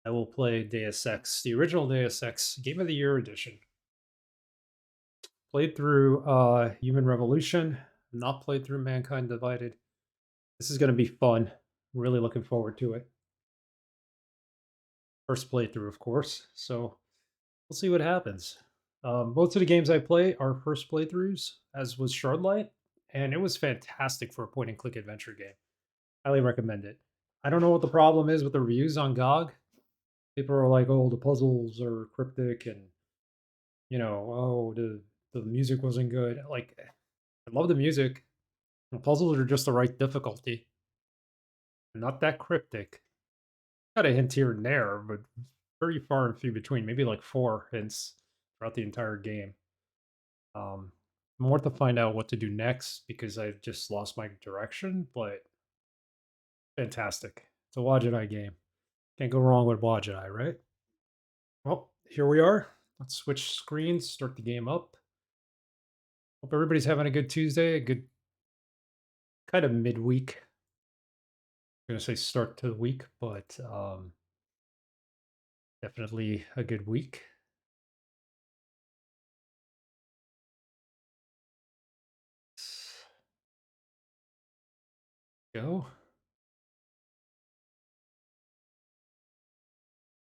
I will play Deus Ex, the original Deus Ex Game of the Year edition. Played through Human Revolution, not played through Mankind Divided. This is going to be fun. Really looking forward to it. First playthrough, of course, so we'll see what happens. Most of the games I play are first playthroughs, as was Shardlight, and it was fantastic for a point and click adventure game. Highly recommend it. I don't know what the problem is with the reviews on GOG. People are like, "Oh, the puzzles are cryptic," and "Oh, the music wasn't good." Like, I love the music. The puzzles are just the right difficulty. Not that cryptic. Got a hint here and there, but very far and few between. Maybe like 4 hints throughout the entire game. More to find out what to do next because I just lost my direction, but fantastic. It's a Wajidai game. Can't go wrong with Wajidai, right? Well, here we are. Let's switch screens, start the game up. Hope everybody's having a good Tuesday, a good kind of midweek. I'm going to say start to the week, but definitely a good week. Let's go.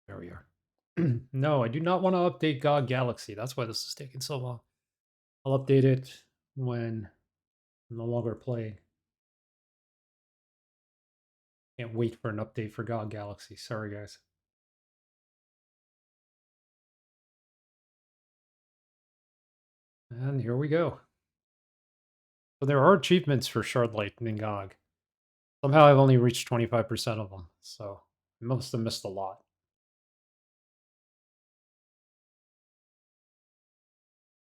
There we are. No, I do not want to update God Galaxy. That's why this is taking so long. I'll update it when I'm no longer playing. Can't wait for an update for God Galaxy. Sorry, guys. And here we go. So there are achievements for Shardlight and GOG. Somehow I've only reached 25% of them, so I must have missed a lot.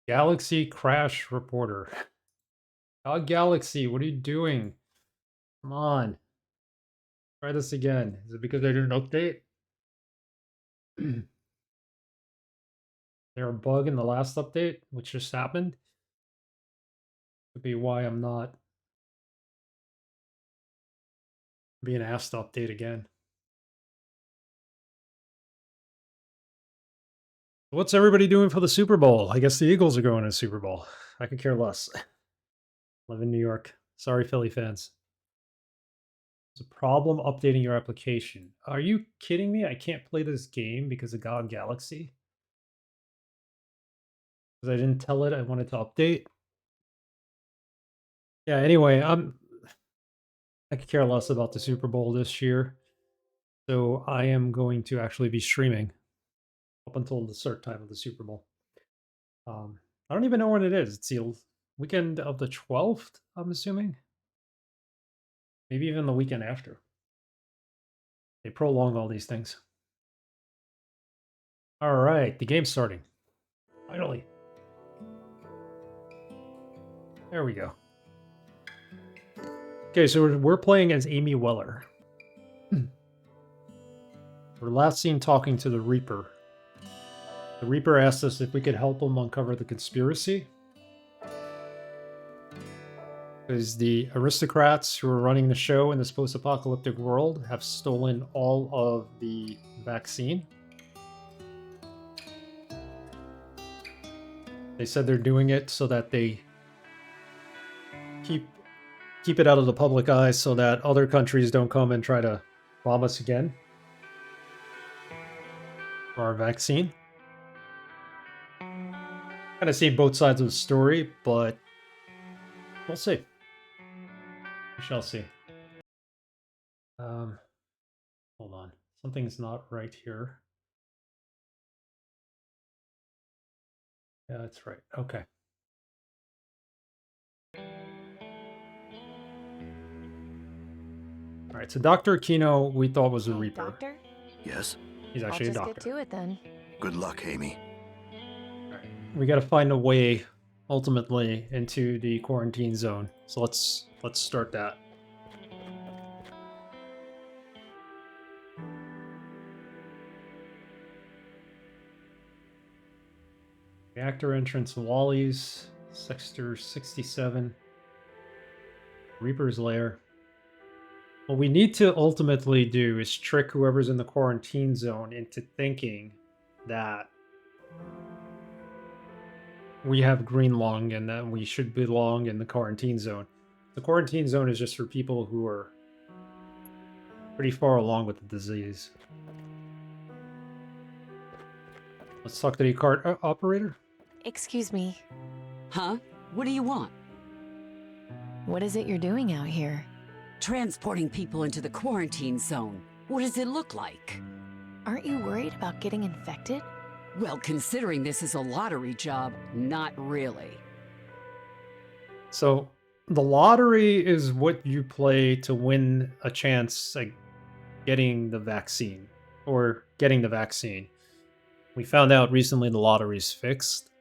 Galaxy Crash Reporter. God Galaxy, what are you doing? Come on. Try this again. Is it because I didn't update? There a bug in the last update, which just happened? Could be why I'm not being asked to update again. What's everybody doing for the Super Bowl? I guess the Eagles are going to the Super Bowl. I could care less. Live in New York. Sorry, Philly fans. There's a problem updating your application. Are you kidding me? I can't play this game because of God Galaxy? Because I didn't tell it I wanted to update? Yeah, anyway, I could care less about the Super Bowl this year. So I am going to actually be streaming up until the start time of the Super Bowl. I don't even know when it is. It's the weekend of the 12th, I'm assuming. Maybe even the weekend after. They prolong all these things. All right, the game's starting. Finally. There we go. Okay, so we're playing as Amy Weller. We're last seen talking to the Reaper. The Reaper asked us if we could help him uncover the conspiracy. Because the aristocrats who are running the show in this post-apocalyptic world have stolen all of the vaccine. They said they're doing it so that they keep it out of the public eye so that other countries don't come and try to rob us again for our vaccine. Kind of see both sides of the story, but we'll see. We shall see. Hold on. Something's not right here. Yeah, that's right. Okay. All right, so Dr. Aquino we thought was a Reaper. Doctor? Yes? He's actually a doctor. I'll just get to it then. Good luck, Amy. All right. We got to find a way ultimately into the quarantine zone. So let's start that. Reactor entrance Wally's, Sector 67, Reaper's Lair. What we need to ultimately do is trick whoever's in the quarantine zone into thinking that we have green lung and that we should belong in the quarantine zone. The quarantine zone is just for people who are pretty far along with the disease. Let's talk to the cart operator. Excuse me, Huh? What do you want? what is it you're doing out here? Transporting people into the quarantine zone. What does it look like? Aren't you worried about getting infected? Well, considering this is a lottery job, not really. So the lottery is what you play to win a chance at getting the vaccine or getting the vaccine. We found out recently the lottery's fixed.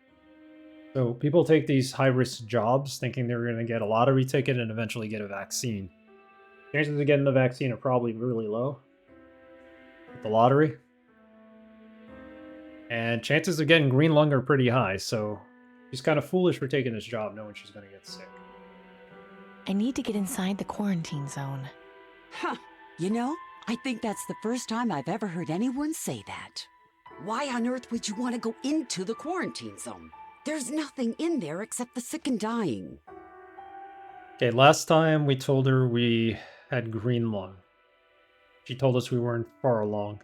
So people take these high-risk jobs thinking they're going to get a lottery ticket and eventually get a vaccine. Chances of getting the vaccine are probably really low with the lottery. And chances of getting green lung are pretty high, so she's kind of foolish for taking this job knowing she's going to get sick. I need to get inside the quarantine zone. Huh. You know, I think that's the first time I've ever heard anyone say that. Why on earth would you want to go into the quarantine zone? There's nothing in there except the sick and dying. Okay, last time we told her we had green lung. She told us we weren't far along.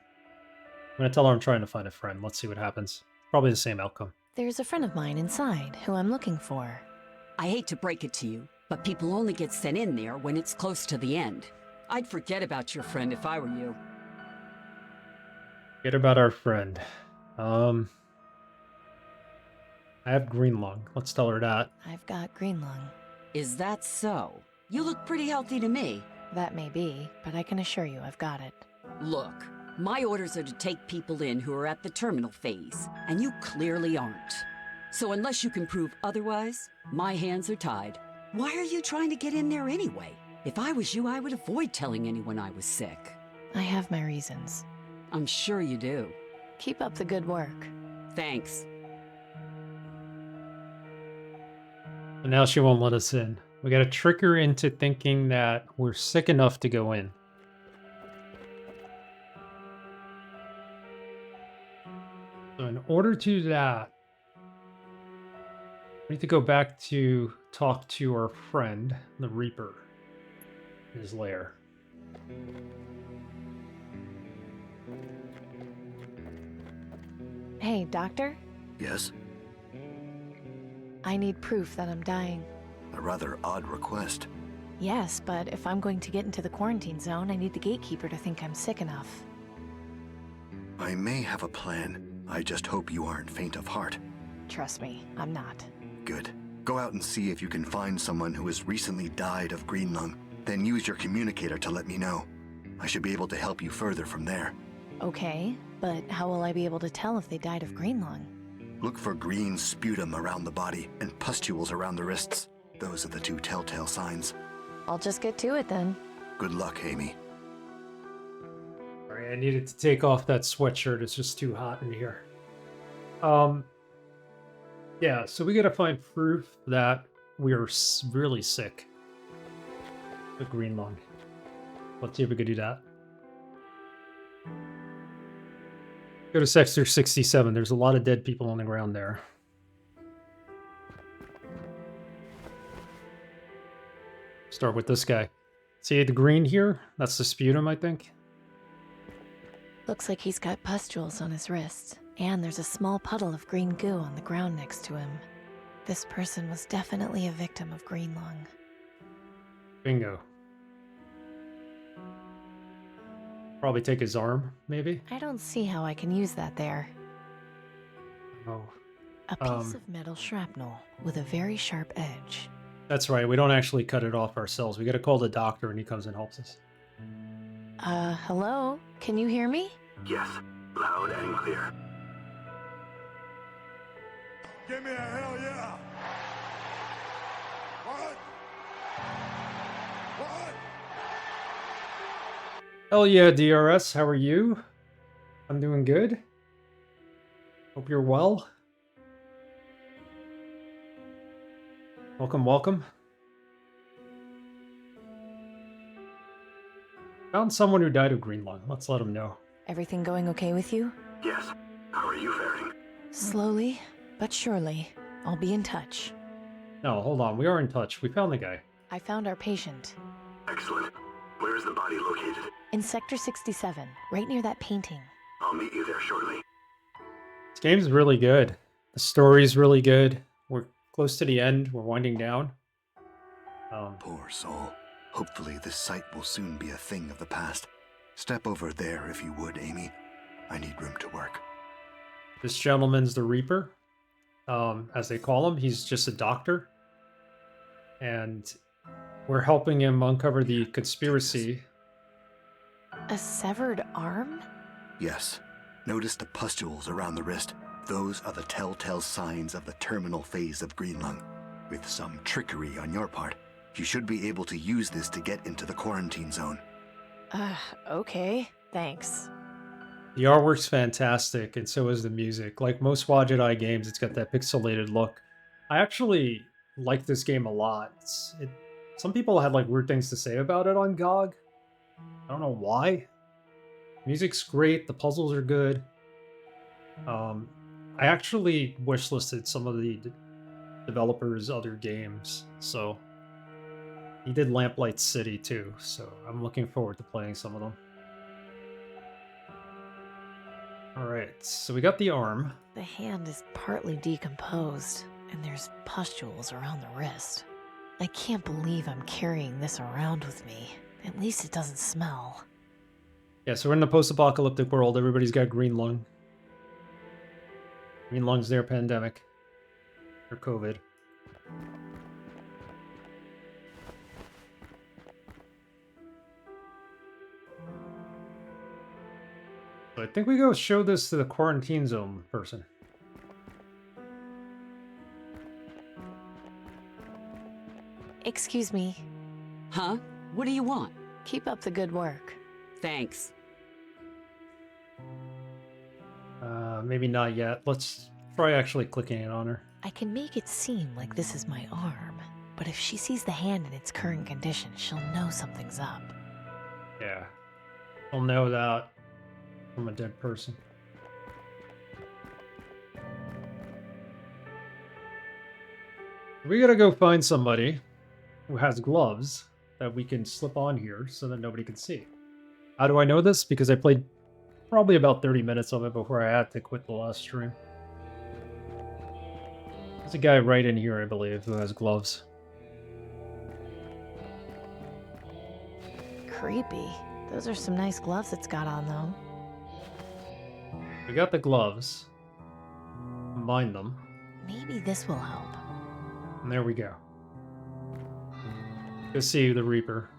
I'm going to tell her I'm trying to find a friend. Let's see what happens. Probably the same outcome. There's a friend of mine inside who I'm looking for. I hate to break it to you, but people only get sent in there when it's close to the end. I'd forget about your friend if I were you. Forget about our friend. I have green lung. Let's tell her that. I've got green lung. Is that so? You look pretty healthy to me. That may be, but I can assure you I've got it. Look, my orders are to take people in who are at the terminal phase, and you clearly aren't. So unless you can prove otherwise, my hands are tied. Why are you trying to get in there anyway? If I was you, I would avoid telling anyone I was sick. I have my reasons. I'm sure you do. Keep up the good work. Thanks. And now she won't let us in. We gotta trick her into thinking that we're sick enough to go in. So in order to do that, we need to go back to talk to our friend, the Reaper, in his lair. Hey, doctor? Yes? I need proof that I'm dying. A rather odd request. Yes, but if I'm going to get into the quarantine zone, I need the gatekeeper to think I'm sick enough. I may have a plan. I just hope you aren't faint of heart. Trust me, I'm not. Good. Go out and see if you can find someone who has recently died of green lung. Then use your communicator to let me know. I should be able to help you further from there. Okay, but how will I be able to tell if they died of green lung? Look for green sputum around the body and pustules around the wrists. Those are the two telltale signs. I'll just get to it then. Good luck, Amy. Sorry, I needed to take off that sweatshirt. It's just too hot in here. Yeah, so we gotta find proof that we're really sick. The green lung. Let's see if we could do that. Go to Sector 67. There's a lot of dead people on the ground there. Start with this guy. See the green here? That's the sputum, I think. Looks like he's got pustules on his wrists, and there's a small puddle of green goo on the ground next to him. This person was definitely a victim of green lung. Bingo. Probably take his arm, maybe? I don't see how I can use that there. Oh. A piece of metal shrapnel with a very sharp edge. That's right, we don't actually cut it off ourselves. We gotta call the doctor and he comes and helps us. Hello? Can you hear me? Yes, loud and clear. Give me a hell yeah! What? What? Hell yeah, DRS, how are you? I'm doing good. Hope you're well. Welcome, welcome. Found someone who died of green lung. Let's let him know. Everything going okay with you? Yes. How are you faring? Slowly, but surely. I'll be in touch. No, hold on. We are in touch. We found the guy. I found our patient. Excellent. Where is the body located? In Sector 67, right near that painting. I'll meet you there shortly. This game's really good. The story's really good. We're close to the end. We're winding down. Poor soul. Hopefully this site will soon be a thing of the past. Step over there if you would, Amy. I need room to work. This gentleman's the Reaper, as they call him. He's just a doctor. And we're helping him uncover the conspiracy. A severed arm? Yes. Notice the pustules around the wrist. Those are the telltale signs of the terminal phase of green lung. With some trickery on your part, you should be able to use this to get into the quarantine zone. Okay. Thanks. The artwork's fantastic, and so is the music. Like most Wadjet Eye games, it's got that pixelated look. I actually like this game a lot. Some people had like weird things to say about it on GOG. I don't know why. Music's great, the puzzles are good. I actually wishlisted some of the developers' other games, so he did Lamplight City too, so I'm looking forward to playing some of them. Alright, so we got the arm. The hand is partly decomposed, and there's pustules around the wrist. I can't believe I'm carrying this around with me. At least it doesn't smell. Yeah, so we're in the post-apocalyptic world. Everybody's got green lung. Green lung's their pandemic. Or COVID. So I think we go show this to the quarantine zone person. Excuse me. Huh? What do you want? Keep up the good work. Thanks. Maybe not yet. Let's try actually clicking it on her. I can make it seem like this is my arm, but if she sees the hand in its current condition, she'll know something's up. Yeah. I'll know that from a dead person. We gotta go find somebody who has gloves that we can slip on here so that nobody can see. How do I know this? Because I played probably about 30 minutes of it before I had to quit the last stream. There's a guy right in here, I believe, who has gloves. Creepy. Those are some nice gloves it's got on, though. We got the gloves. Combine them. Maybe this will help. And there we go. Go see the Reaper.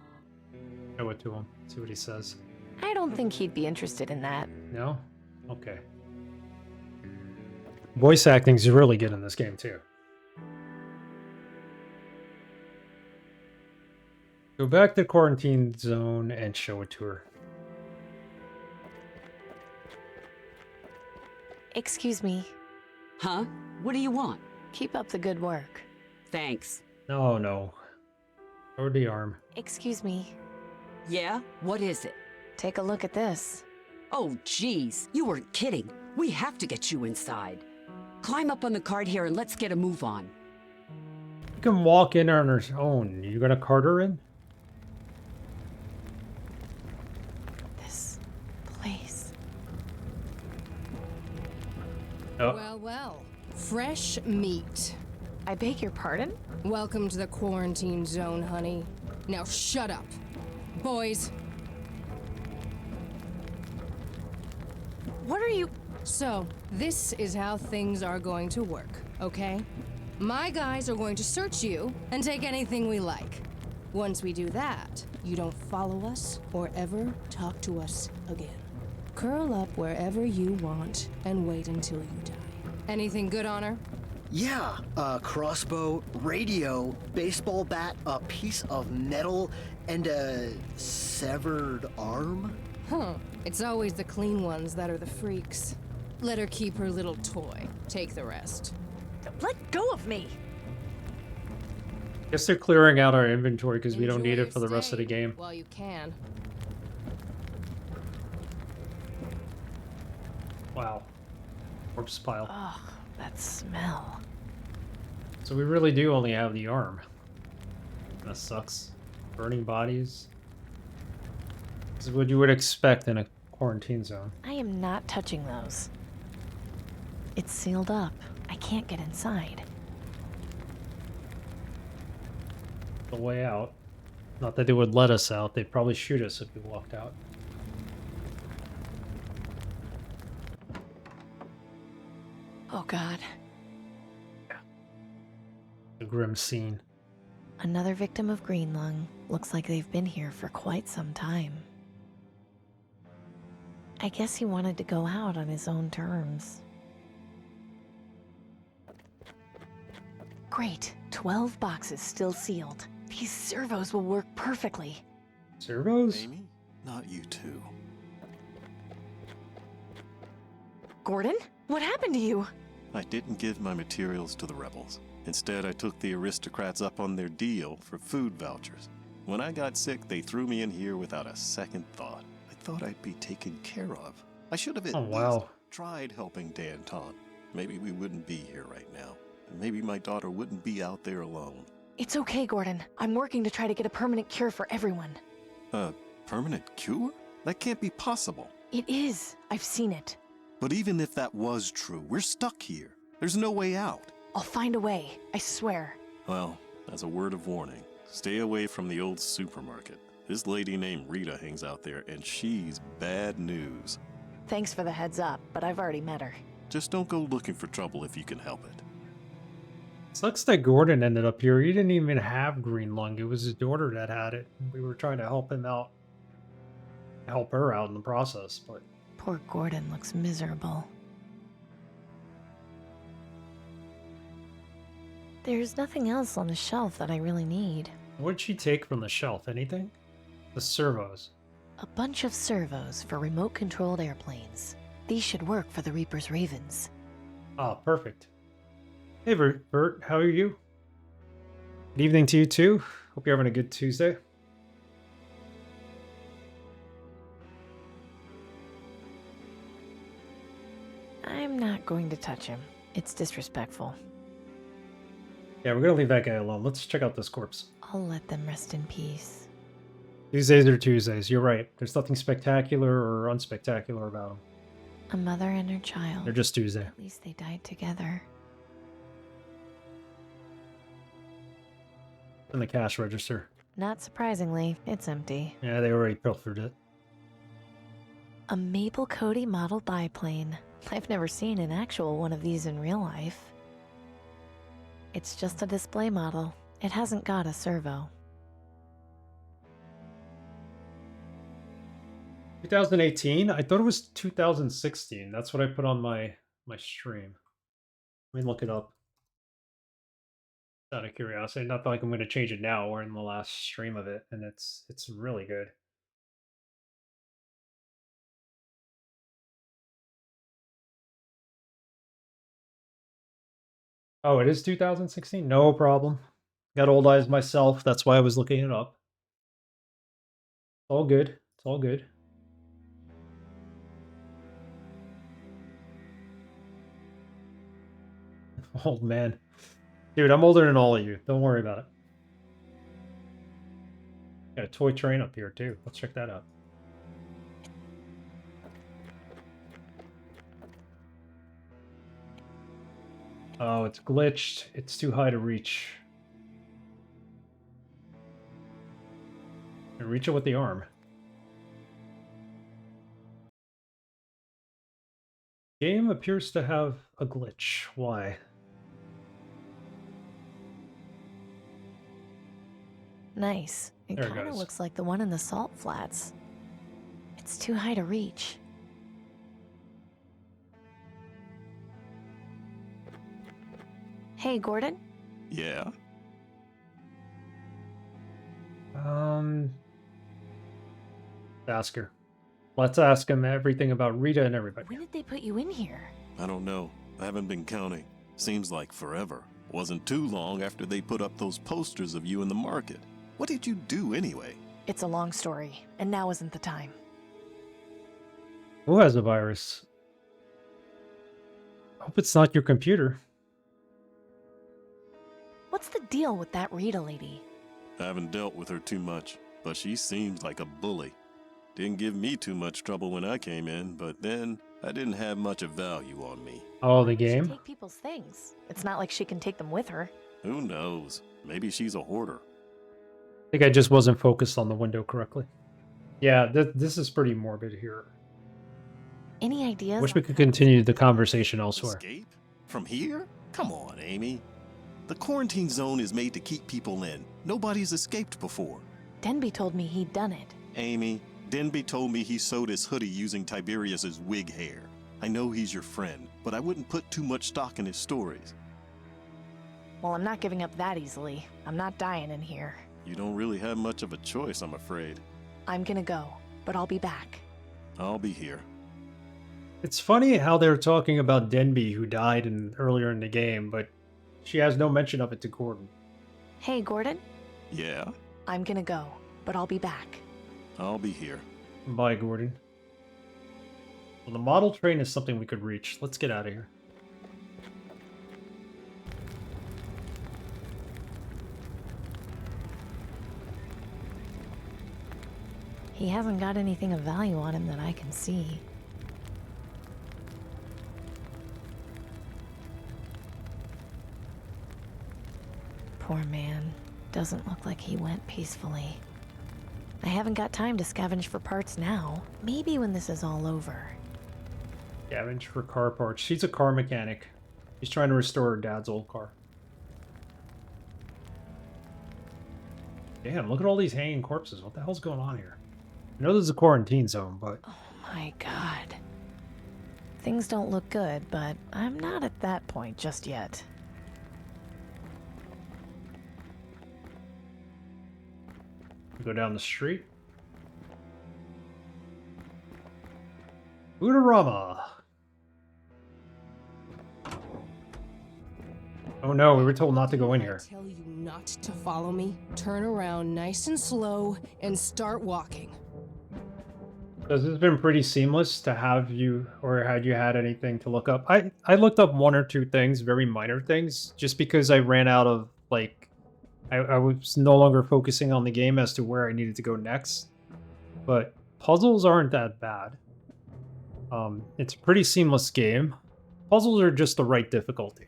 Show it to him. See what he says. I don't think he'd be interested in that. No? Okay. Voice acting's really good in this game, too. Go back to quarantine zone and show it to her. Excuse me. Huh? What do you want? Keep up the good work. Thanks. No, no. Or the arm. Excuse me. Yeah? What is it? Take a look at this. Oh, geez. You weren't kidding. We have to get you inside. Climb up on the cart here and let's get a move on. You can walk in on her own. You gonna cart her in? This place. Oh. Well, well. Fresh meat. I beg your pardon? Welcome to the quarantine zone, honey. Now shut up. Boys. What are you... So, this is how things are going to work, okay? My guys are going to search you and take anything we like. Once we do that, you don't follow us or ever talk to us again. Curl up wherever you want and wait until you die. Anything good on her? Yeah, a crossbow, radio, baseball bat, a piece of metal, and a severed arm? Huh. It's always the clean ones that are the freaks. Let her keep her little toy. Take the rest. Let go of me! Guess they're clearing out our inventory because we don't Enjoy need your it for the rest of the stay game. while you can. Wow. Corpse pile. Ugh, that smell. So we really do only have the arm. That sucks. Burning bodies. This is what you would expect in a quarantine zone. I am not touching those. It's sealed up. I can't get inside. The way out. Not that they would let us out. They'd probably shoot us if we walked out. Oh god. A grim scene. Another victim of green lung. Looks like they've been here for quite some time. I guess he wanted to go out on his own terms. Great. 12 boxes still sealed. These servos will work perfectly. Servos? Amy? Not you two. Gordon? What happened to you? I didn't give my materials to the rebels. Instead, I took the aristocrats up on their deal for food vouchers. When I got sick, they threw me in here without a second thought. I thought I'd be taken care of. I should have at least tried helping Danton. Maybe we wouldn't be here right now. And maybe my daughter wouldn't be out there alone. It's okay, Gordon. I'm working to try to get a permanent cure for everyone. A permanent cure? That can't be possible. It is. I've seen it. But even if that was true, we're stuck here. There's no way out. I'll find a way. I swear. Well, as a word of warning, stay away from the old supermarket. This lady named Rita hangs out there, and she's bad news. Thanks for the heads up, but I've already met her. Just don't go looking for trouble if you can help it. Sucks that Gordon ended up here. He didn't even have green lung. It was his daughter that had it. We were trying to help him out. Help her out in the process, but... Poor Gordon looks miserable. There's nothing else on the shelf that I really need. What'd she take from the shelf? Anything? The servos. A bunch of servos for remote-controlled airplanes. These should work for the Reaper's Ravens. Ah, perfect. Hey, Bert, how are you? Good evening to you, too. Hope you're having a good Tuesday. I'm not going to touch him. It's disrespectful. Yeah, we're gonna leave that guy alone. Let's check out this corpse. I'll let them rest in peace. Tuesdays are Tuesdays. You're right. There's nothing spectacular or unspectacular about them. A mother and her child. They're just Tuesday. At least they died together. In the cash register. Not surprisingly, it's empty. Yeah, they already pilfered it. A Mabel Cody model biplane. I've never seen an actual one of these in real life. It's just a display model. It hasn't got a servo. 2018? I thought it was 2016. That's what I put on my stream. Let me look it up. Out of curiosity. Not like I'm going to change it now. We're in the last stream of it, and it's really good. Oh, it is 2016? No problem. Got old eyes myself. That's why I was looking it up. It's all good. It's all good. Old man. Dude, I'm older than all of you. Don't worry about it. Got a toy train up here, too. Let's check that out. Oh, it's glitched. It's too high to reach. I reach it with the arm. Game appears to have a glitch. Why? Nice. It There it kind of goes. looks like the one in the salt flats. It's too high to reach. Hey, Gordon? Yeah? Ask her. Let's ask him everything about Rita and everybody. When did they put you in here? I don't know. I haven't been counting. Seems like forever. Wasn't too long after they put up those posters of you in the market. What did you do anyway? It's a long story, and now isn't the time. Who has a virus? Hope it's not your computer. What's the deal with that Rita lady? I haven't dealt with her too much, but she seems like a bully. Didn't give me too much trouble when I came in, but then I didn't have much of value on me. Oh, the She game? take people's things. It's not like she can take them with her. Who knows? Maybe she's a hoarder. I think I just wasn't focused on the window correctly. Yeah, this is pretty morbid here. Any ideas? Wish we on could how- continue the conversation elsewhere. Escape? From here? Come on, Amy. The quarantine zone is made to keep people in. Nobody's escaped before. Denby told me he'd done it. Amy, Denby told me he sewed his hoodie using Tiberius's wig hair. I know he's your friend, but I wouldn't put too much stock in his stories. Well, I'm not giving up that easily. I'm not dying in here. You don't really have much of a choice, I'm afraid. I'm gonna go, but I'll be back. I'll be here. It's funny how they're talking about Denby, who died earlier in the game, but she has no mention of it to Gordon. Hey, Gordon. Yeah, I'm gonna go, but I'll be back. I'll be here. Bye, Gordon. Well, the model train is something we could reach. Let's get out of here. He hasn't got anything of value on him that I can see. Poor man. Doesn't look like he went peacefully. I haven't got time to scavenge for parts now. Maybe when this is all over. Scavenge for car parts. She's a car mechanic. She's trying to restore her dad's old car. Damn, look at all these hanging corpses. What the hell's going on here? I know there's a quarantine zone, but... Oh my god. Things don't look good, but I'm not at that point just yet. Go down the street. Foodorama. Oh no, we were told not to go in here. I tell you not to follow me. Turn around nice and slow and start walking. Has this been pretty seamless to have you, or had you had anything to look up? I looked up one or two things, very minor things, just because I ran out of, like, I was no longer focusing on the game as to where I needed to go next. But puzzles aren't that bad. It's a pretty seamless game. Puzzles are just the right difficulty.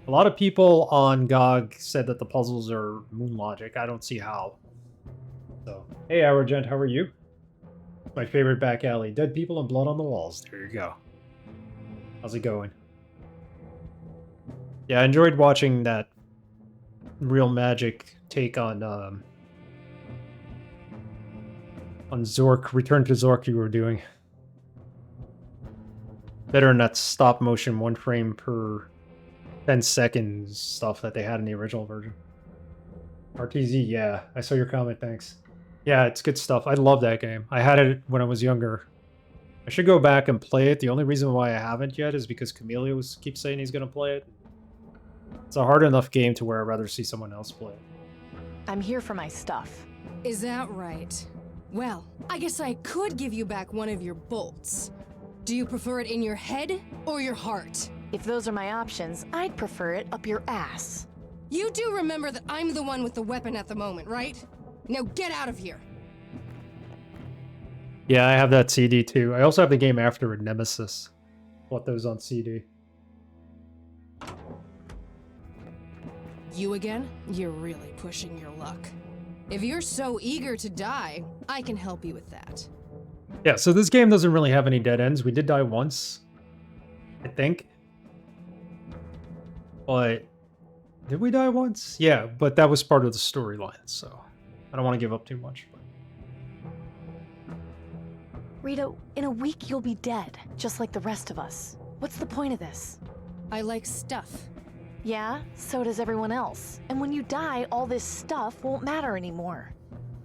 A lot of people on GOG said that the puzzles are moon logic. I don't see how. So, hey, Hourgent, how are you? My favorite back alley. Dead people and blood on the walls. There you go. How's it going? Yeah, I enjoyed watching that Real Magic take on Zork, Return to Zork you were doing. Better than that stop motion 1 frame per 10 seconds stuff that they had in the original version. RTZ, yeah. I saw your comment, thanks. Yeah, it's good stuff. I love that game. I had it when I was younger. I should go back and play it. The only reason why I haven't yet is because Camellia keeps saying he's going to play it. It's a hard enough game to where I'd rather see someone else play it. I'm here for my stuff. Is that right? Well, I guess I could give you back one of your bolts. Do you prefer it in your head or your heart? If those are my options, I'd prefer it up your ass. You do remember that I'm the one with the weapon at the moment, right? Now get out of here. Yeah, I have that CD too. I also have the game after it, Nemesis. Bought those on CD. You again? You're really pushing your luck. If you're so eager to die, I can help you with that. Yeah, so this game doesn't really have any dead ends. We did die once, I think. But did we die once? Yeah, but that was part of the storyline, so I don't want to give up too much. Rita, in a week you'll be dead, just like the rest of us. What's the point of this? I like stuff. Yeah, so does everyone else. And when you die, all this stuff won't matter anymore.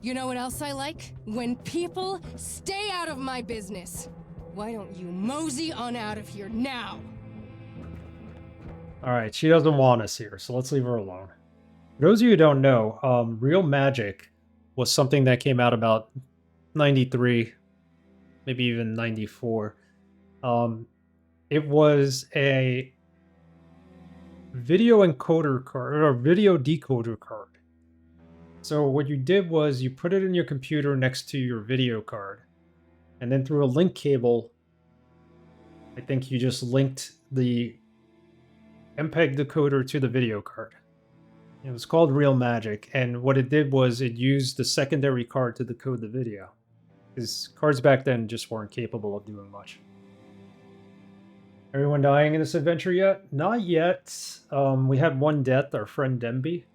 You know what else I like? When people stay out of my business. Why don't you mosey on out of here now? Alright, she doesn't want us here, so let's leave her alone. For those of you who don't know, Real Magic was something that came out about 93, maybe even 94. It was a video encoder card or video decoder card. So what you did was you put it in your computer next to your video card, and then through a link cable, I think you just linked the MPEG decoder to the video card. It was called Real Magic, and what it did was it used the secondary card to decode the video, because cards back then just weren't capable of doing much. Everyone dying in this adventure yet? Not yet. We had one death, our friend Demby.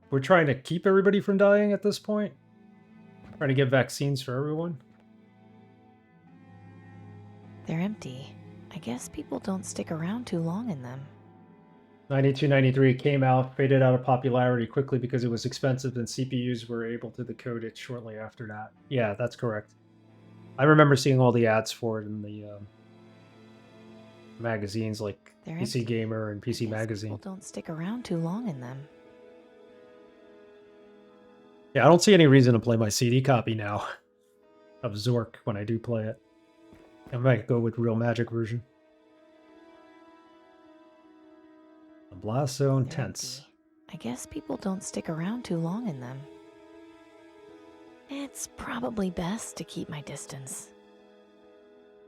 We're trying to keep everybody from dying at this point. Trying to get vaccines for everyone. They're empty. I guess people don't stick around too long in them. 92, 93 came out, faded out of popularity quickly because it was expensive and CPUs were able to decode it shortly after that. Yeah, that's correct. I remember seeing all the ads for it in the magazines like They're PC empty. Gamer and PC I guess Magazine. People don't stick around too long in them. Yeah, I don't see any reason to play my CD copy now of Zork when I do play it. I might go with Real Magic version. The Blast Zone They're Tense. empty. I guess people don't stick around too long in them. It's probably best to keep my distance.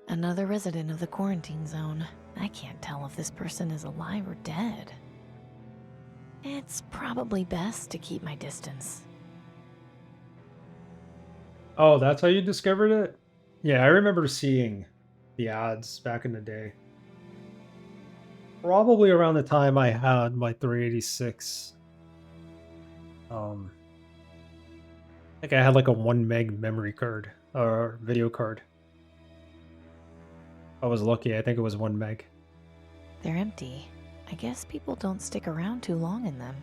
Another resident of the quarantine zone. I can't tell if this person is alive or dead. It's probably best to keep my distance. Oh, that's how you discovered it? Yeah, I remember seeing the ads back in the day. Probably around the time I had my 386. I think I had like a 1 meg memory card or video card. I was lucky. I think it was 1 meg. They're empty. I guess people don't stick around too long in them.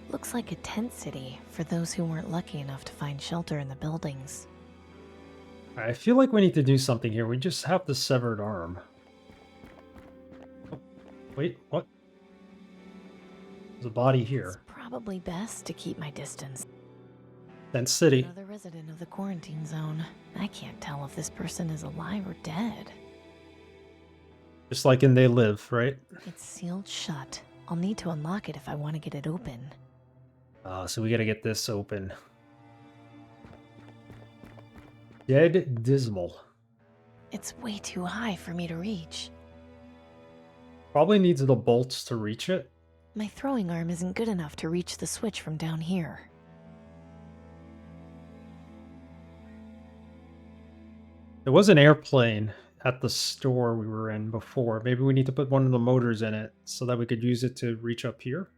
Looks like a tent city for those who weren't lucky enough to find shelter in the buildings. I feel like we need to do something here. We just have the severed arm. Oh, wait, what? There's a body here. It's probably best to keep my distance. Tent City. Another resident of the quarantine zone. I can't tell if this person is alive or dead. Just like in They Live, right? It's sealed shut. I'll need to unlock it if I want to get it open. So we gotta get this open. Dead Dismal. It's way too high for me to reach. Probably needs the bolts to reach it. My throwing arm isn't good enough to reach the switch from down here. There was an airplane at the store we were in before. Maybe we need to put one of the motors in it so that we could use it to reach up here.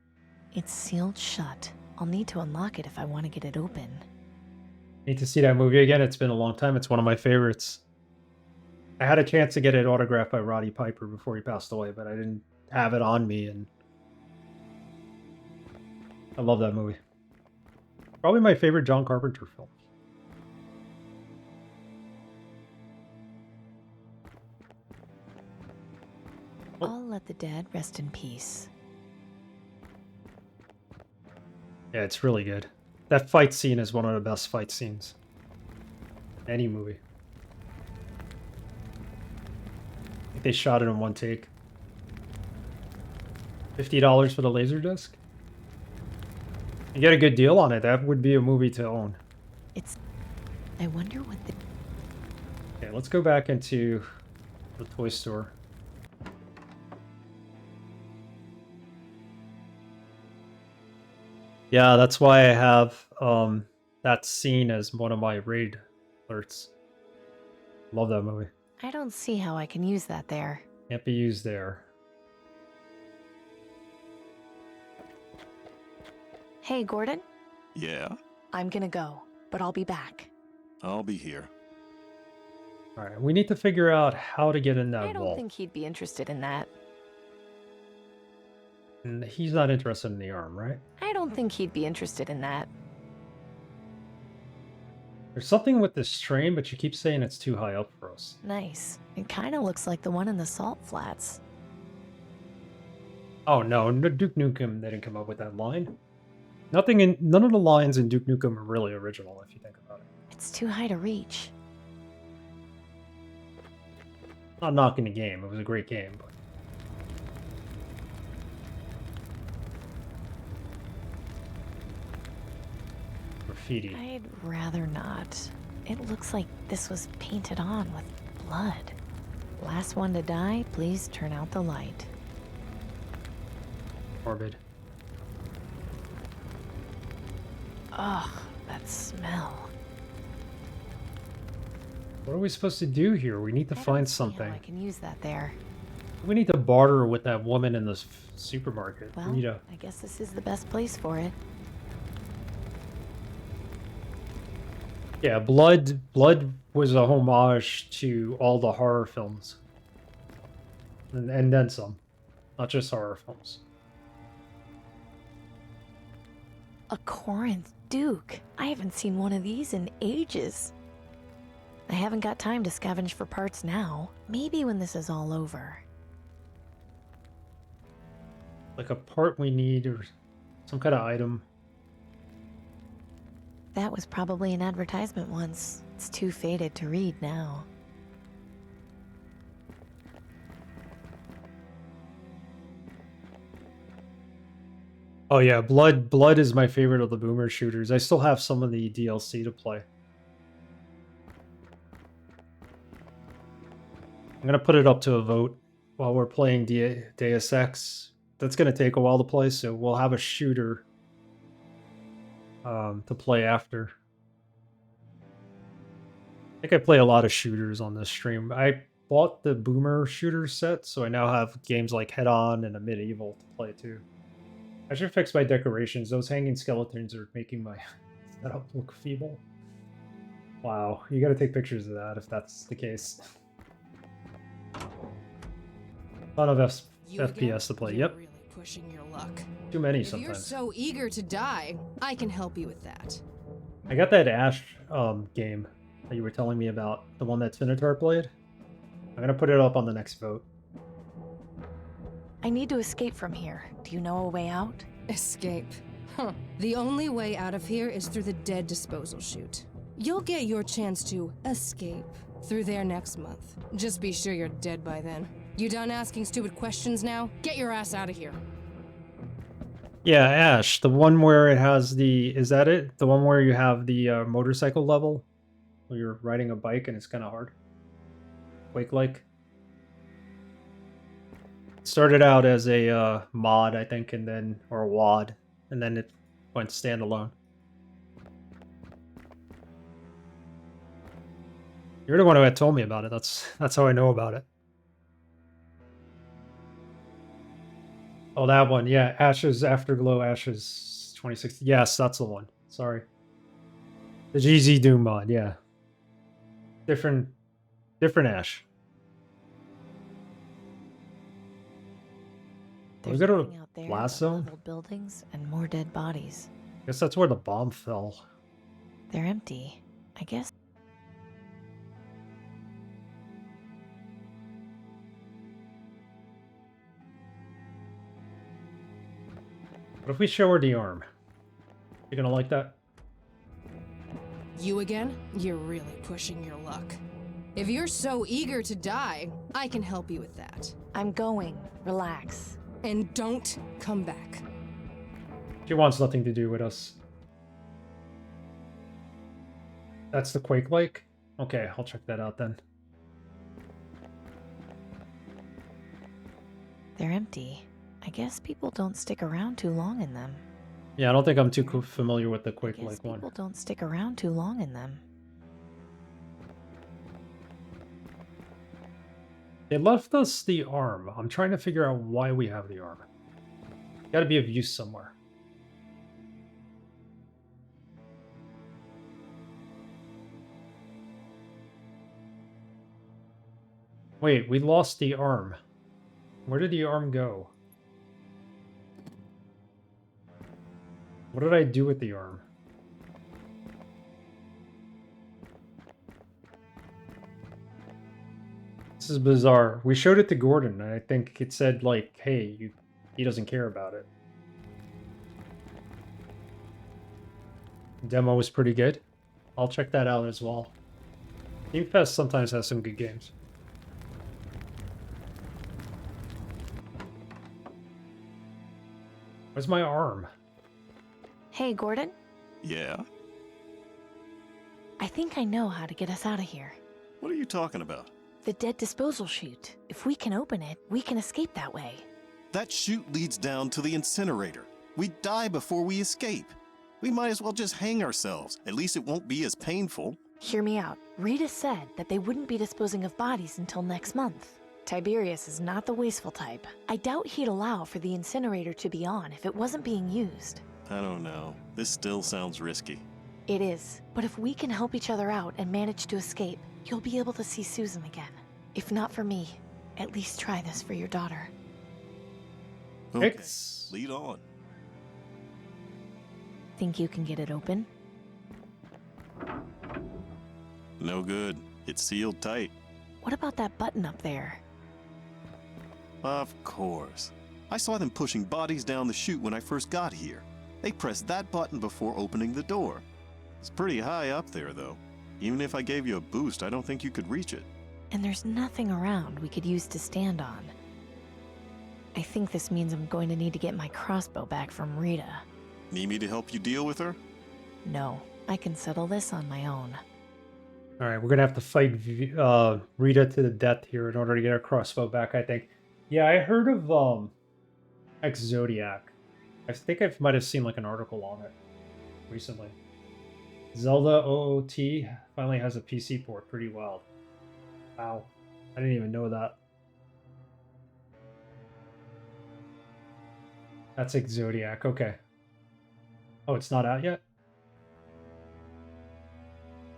It's sealed shut. I'll need to unlock it if I want to get it open. Need to see that movie again. It's been a long time. It's one of my favorites. I had a chance to get it autographed by Roddy Piper before he passed away, but I didn't have it on me, and I love that movie. Probably my favorite John Carpenter film. Oh. I'll let the dead rest in peace. Yeah, it's really good. That fight scene is one of the best fight scenes. Any movie. I think they shot it in one take. $50 for the Laserdisc? You get a good deal on it. That would be a movie to own. I wonder what the... Okay, let's go back into the toy store. Yeah, that's why I have that scene as one of my raid alerts. Love that movie. I don't see how I can use that there. Can't be used there. Hey, Gordon? Yeah, I'm gonna go, but I'll be back. I'll be here. Alright, we need to figure out how to get in that I don't vault. think he'd be interested in that. And he's not interested in the arm, right? I don't think he'd be interested in that. There's something with this train, but you keep saying it's too high up for us. Nice. It kinda looks like the one in the salt flats. Oh no, Duke Nukem didn't come up with that line. None of the lines in Duke Nukem are really original, if you think about it. It's too high to reach. Not knocking the game. It was a great game, but graffiti. I'd rather not. It looks like this was painted on with blood. Last one to die, please turn out the light. Morbid. Ugh, that smell. What are we supposed to do here? We need to I don't find see how something. I can use that there. We need to barter with that woman in the supermarket. Well, We need to... I guess this is the best place for it. Yeah, Blood was a homage to all the horror films. And then some. Not just horror films. A Corinth Duke. I haven't seen one of these in ages. I haven't got time to scavenge for parts now. Maybe when this is all over. Like a part we need or some kind of item. That was probably an advertisement once. It's too faded to read now. Oh yeah, Blood is my favorite of the boomer shooters. I still have some of the DLC to play. I'm gonna put it up to a vote while we're playing Deus Ex. That's gonna take a while to play, so we'll have a shooter to play after. I think I play a lot of shooters on this stream. I bought the boomer shooter set, so I now have games like Head On and a Medieval to play too. I should fix my decorations. Those hanging skeletons are making my setup look feeble. Wow, you gotta take pictures of that if that's the case. Ton of FPS to play. You're Yep. really pushing your luck. Too many If you're sometimes. so eager to die, I can help you with that. I got that Ash game that you were telling me about, the one that Spinatar played. I'm gonna put it up on the next vote. I need to escape from here. Do you know a way out? Escape. Huh. The only way out of here is through the dead disposal chute. You'll get your chance to escape through there next month. Just be sure you're dead by then. You done asking stupid questions now? Get your ass out of here. Yeah, Ash, the one where it has the... Is that it? The one where you have the motorcycle level? Where you're riding a bike and it's kind of hard? Quake-like? It started out as a mod, I think, and then... Or a WOD. And then it went standalone. You're the one who had told me about it. That's how I know about it. Oh, that one. Yeah, Ashes Afterglow, Ashes 2016. Yes, that's the one. Sorry. The GZ Doom mod, yeah. Different Ash. There's we go to nothing out there blast but zone? leveled buildings and more dead bodies. Guess that's where the bomb fell. They're empty. I guess. What if we show her the arm? You gonna like that? You again? You're really pushing your luck. If you're so eager to die, I can help you with that. I'm going. Relax. And don't come back. She wants nothing to do with us. That's the Quake-like? Okay, I'll check that out then. They're empty. I guess people don't stick around too long in them. Yeah, I don't think I'm too familiar with the I guess Quake-like people one. don't stick around too long in them. They left us the arm. I'm trying to figure out why we have the arm. Gotta be of use somewhere. Wait, we lost the arm. Where did the arm go? What did I do with the arm? This is bizarre. We showed it to Gordon, and I think it said, like, hey, he doesn't care about it. Demo was pretty good. I'll check that out as well. Game Fest sometimes has some good games. Where's my arm? Hey, Gordon. Yeah? I think I know how to get us out of here. What are you talking about? The dead disposal chute. If we can open it, we can escape that way. That chute leads down to the incinerator. We die before we escape. We might as well just hang ourselves. At least it won't be as painful. Hear me out. Rita said that they wouldn't be disposing of bodies until next month. Tiberius is not the wasteful type. I doubt he'd allow for the incinerator to be on if it wasn't being used. I don't know. This still sounds risky. It is. But if we can help each other out and manage to escape, you'll be able to see Susan again. If not for me, at least try this for your daughter. Okay, It's- lead on. Think you can get it open? No good. It's sealed tight. What about that button up there? Of course. I saw them pushing bodies down the chute when I first got here. They pressed that button before opening the door. It's pretty high up there, though. Even if I gave you a boost, I don't think you could reach it. And there's nothing around we could use to stand on. I think this means I'm going to need to get my crossbow back from Rita. Need me to help you deal with her? No, I can settle this on my own. All right, we're gonna have to fight Rita to the death here in order to get our crossbow back, I think. Yeah, I heard of Ex Zodiac. I think I might have seen like an article on it recently. Zelda OOT finally has a PC port. Pretty wild. Wow, I didn't even know that. That's Ex Zodiac. Okay. Oh, it's not out yet?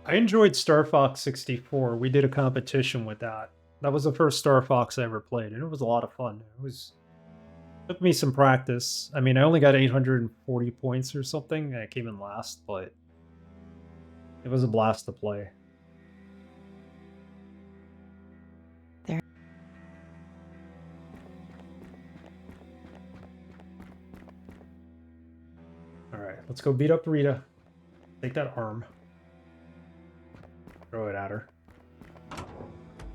I enjoyed Star Fox 64. We did a competition with that. That was the first Star Fox I ever played, and it was a lot of fun. Took me some practice. I mean, I only got 840 points or something, and I came in last, but it was a blast to play. There. Alright, let's go beat up Rita. Take that arm. Throw it at her.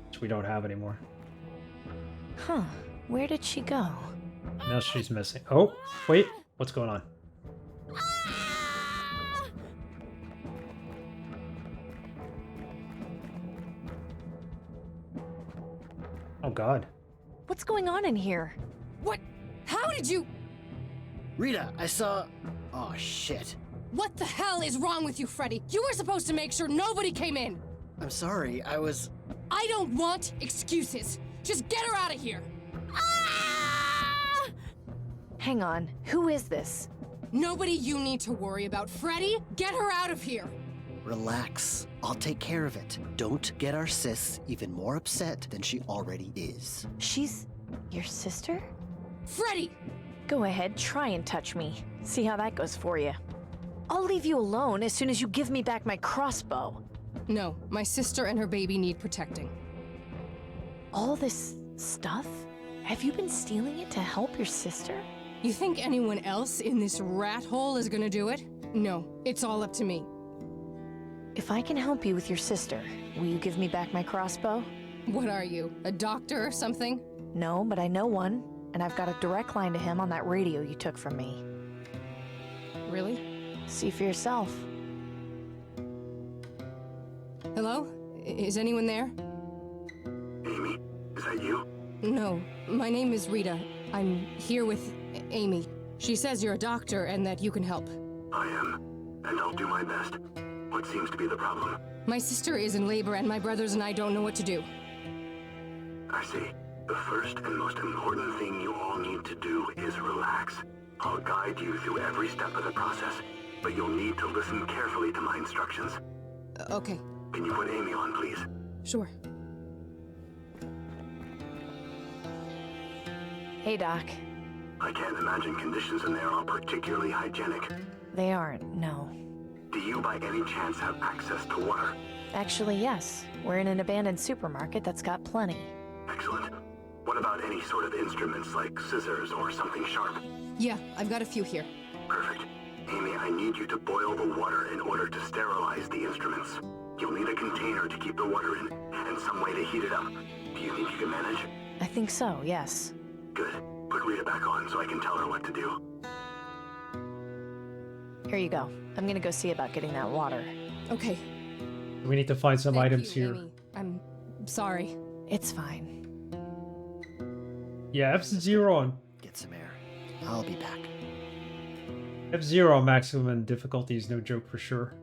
Which we don't have anymore. Huh, where did she go? Now she's missing. Oh, wait. What's going on? Oh, God. What's going on in here? What? How did you... Rita, I saw... Oh, shit. What the hell is wrong with you, Freddy? You were supposed to make sure nobody came in. I'm sorry, I was... I don't want excuses. Just get her out of here. Hang on, who is this? Nobody you need to worry about. Freddy, get her out of here. Relax. I'll take care of it. Don't get our sis even more upset than she already is. She's your sister? Freddy! Go ahead, try and touch me. See how that goes for you. I'll leave you alone as soon as you give me back my crossbow. No, my sister and her baby need protecting. All this stuff? Have you been stealing it to help your sister? You think anyone else in this rat hole is gonna do it? No, it's all up to me. If I can help you with your sister, will you give me back my crossbow? What are you, a doctor or something? No, but I know one, and I've got a direct line to him on that radio you took from me. Really? See for yourself. Hello? Is anyone there? Amy, is that you? No, my name is Rita. I'm here with Amy. She says you're a doctor and that you can help. I am, and I'll do my best. What seems to be the problem? My sister is in labor and my brothers and I don't know what to do. I see. The first and most important thing you all need to do is relax. I'll guide you through every step of the process, but you'll need to listen carefully to my instructions. Okay, Can you put Amy on, please? sure. Hey, Doc. I can't imagine conditions in there are particularly hygienic. They aren't, no. Do you by any chance have access to water? Actually, yes. We're in an abandoned supermarket that's got plenty. Excellent. What about any sort of instruments like scissors or something sharp? Yeah, I've got a few here. Perfect. Amy, I need you to boil the water in order to sterilize the instruments. You'll need a container to keep the water in, and some way to heat it up. Do you think you can manage? I think so, yes. Good. Put Rita back on so I can tell her what to do. Here you go. I'm gonna go see about getting that water. Okay. We need to find some Thank items you, here. Amy. I'm sorry. It's fine. Yeah, F-Zero on Get some air. I'll be back. F-Zero on maximum difficulty is no joke for sure.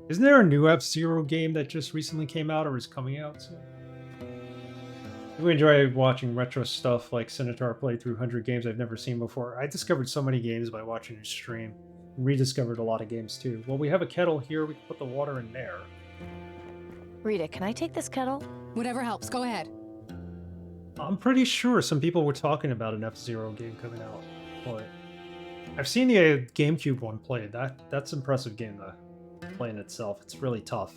Isn't there a new F-Zero game that just recently came out or is coming out soon? We enjoy watching retro stuff like Centaur play through 100 games I've never seen before. I discovered so many games by watching his stream. Rediscovered a lot of games too. Well, we have a kettle here. We can put the water in there. Rita, can I take this kettle? Whatever helps. Go ahead. I'm pretty sure some people were talking about an F-Zero game coming out. But I've seen the GameCube one played. That's an impressive game to play in itself. It's really tough.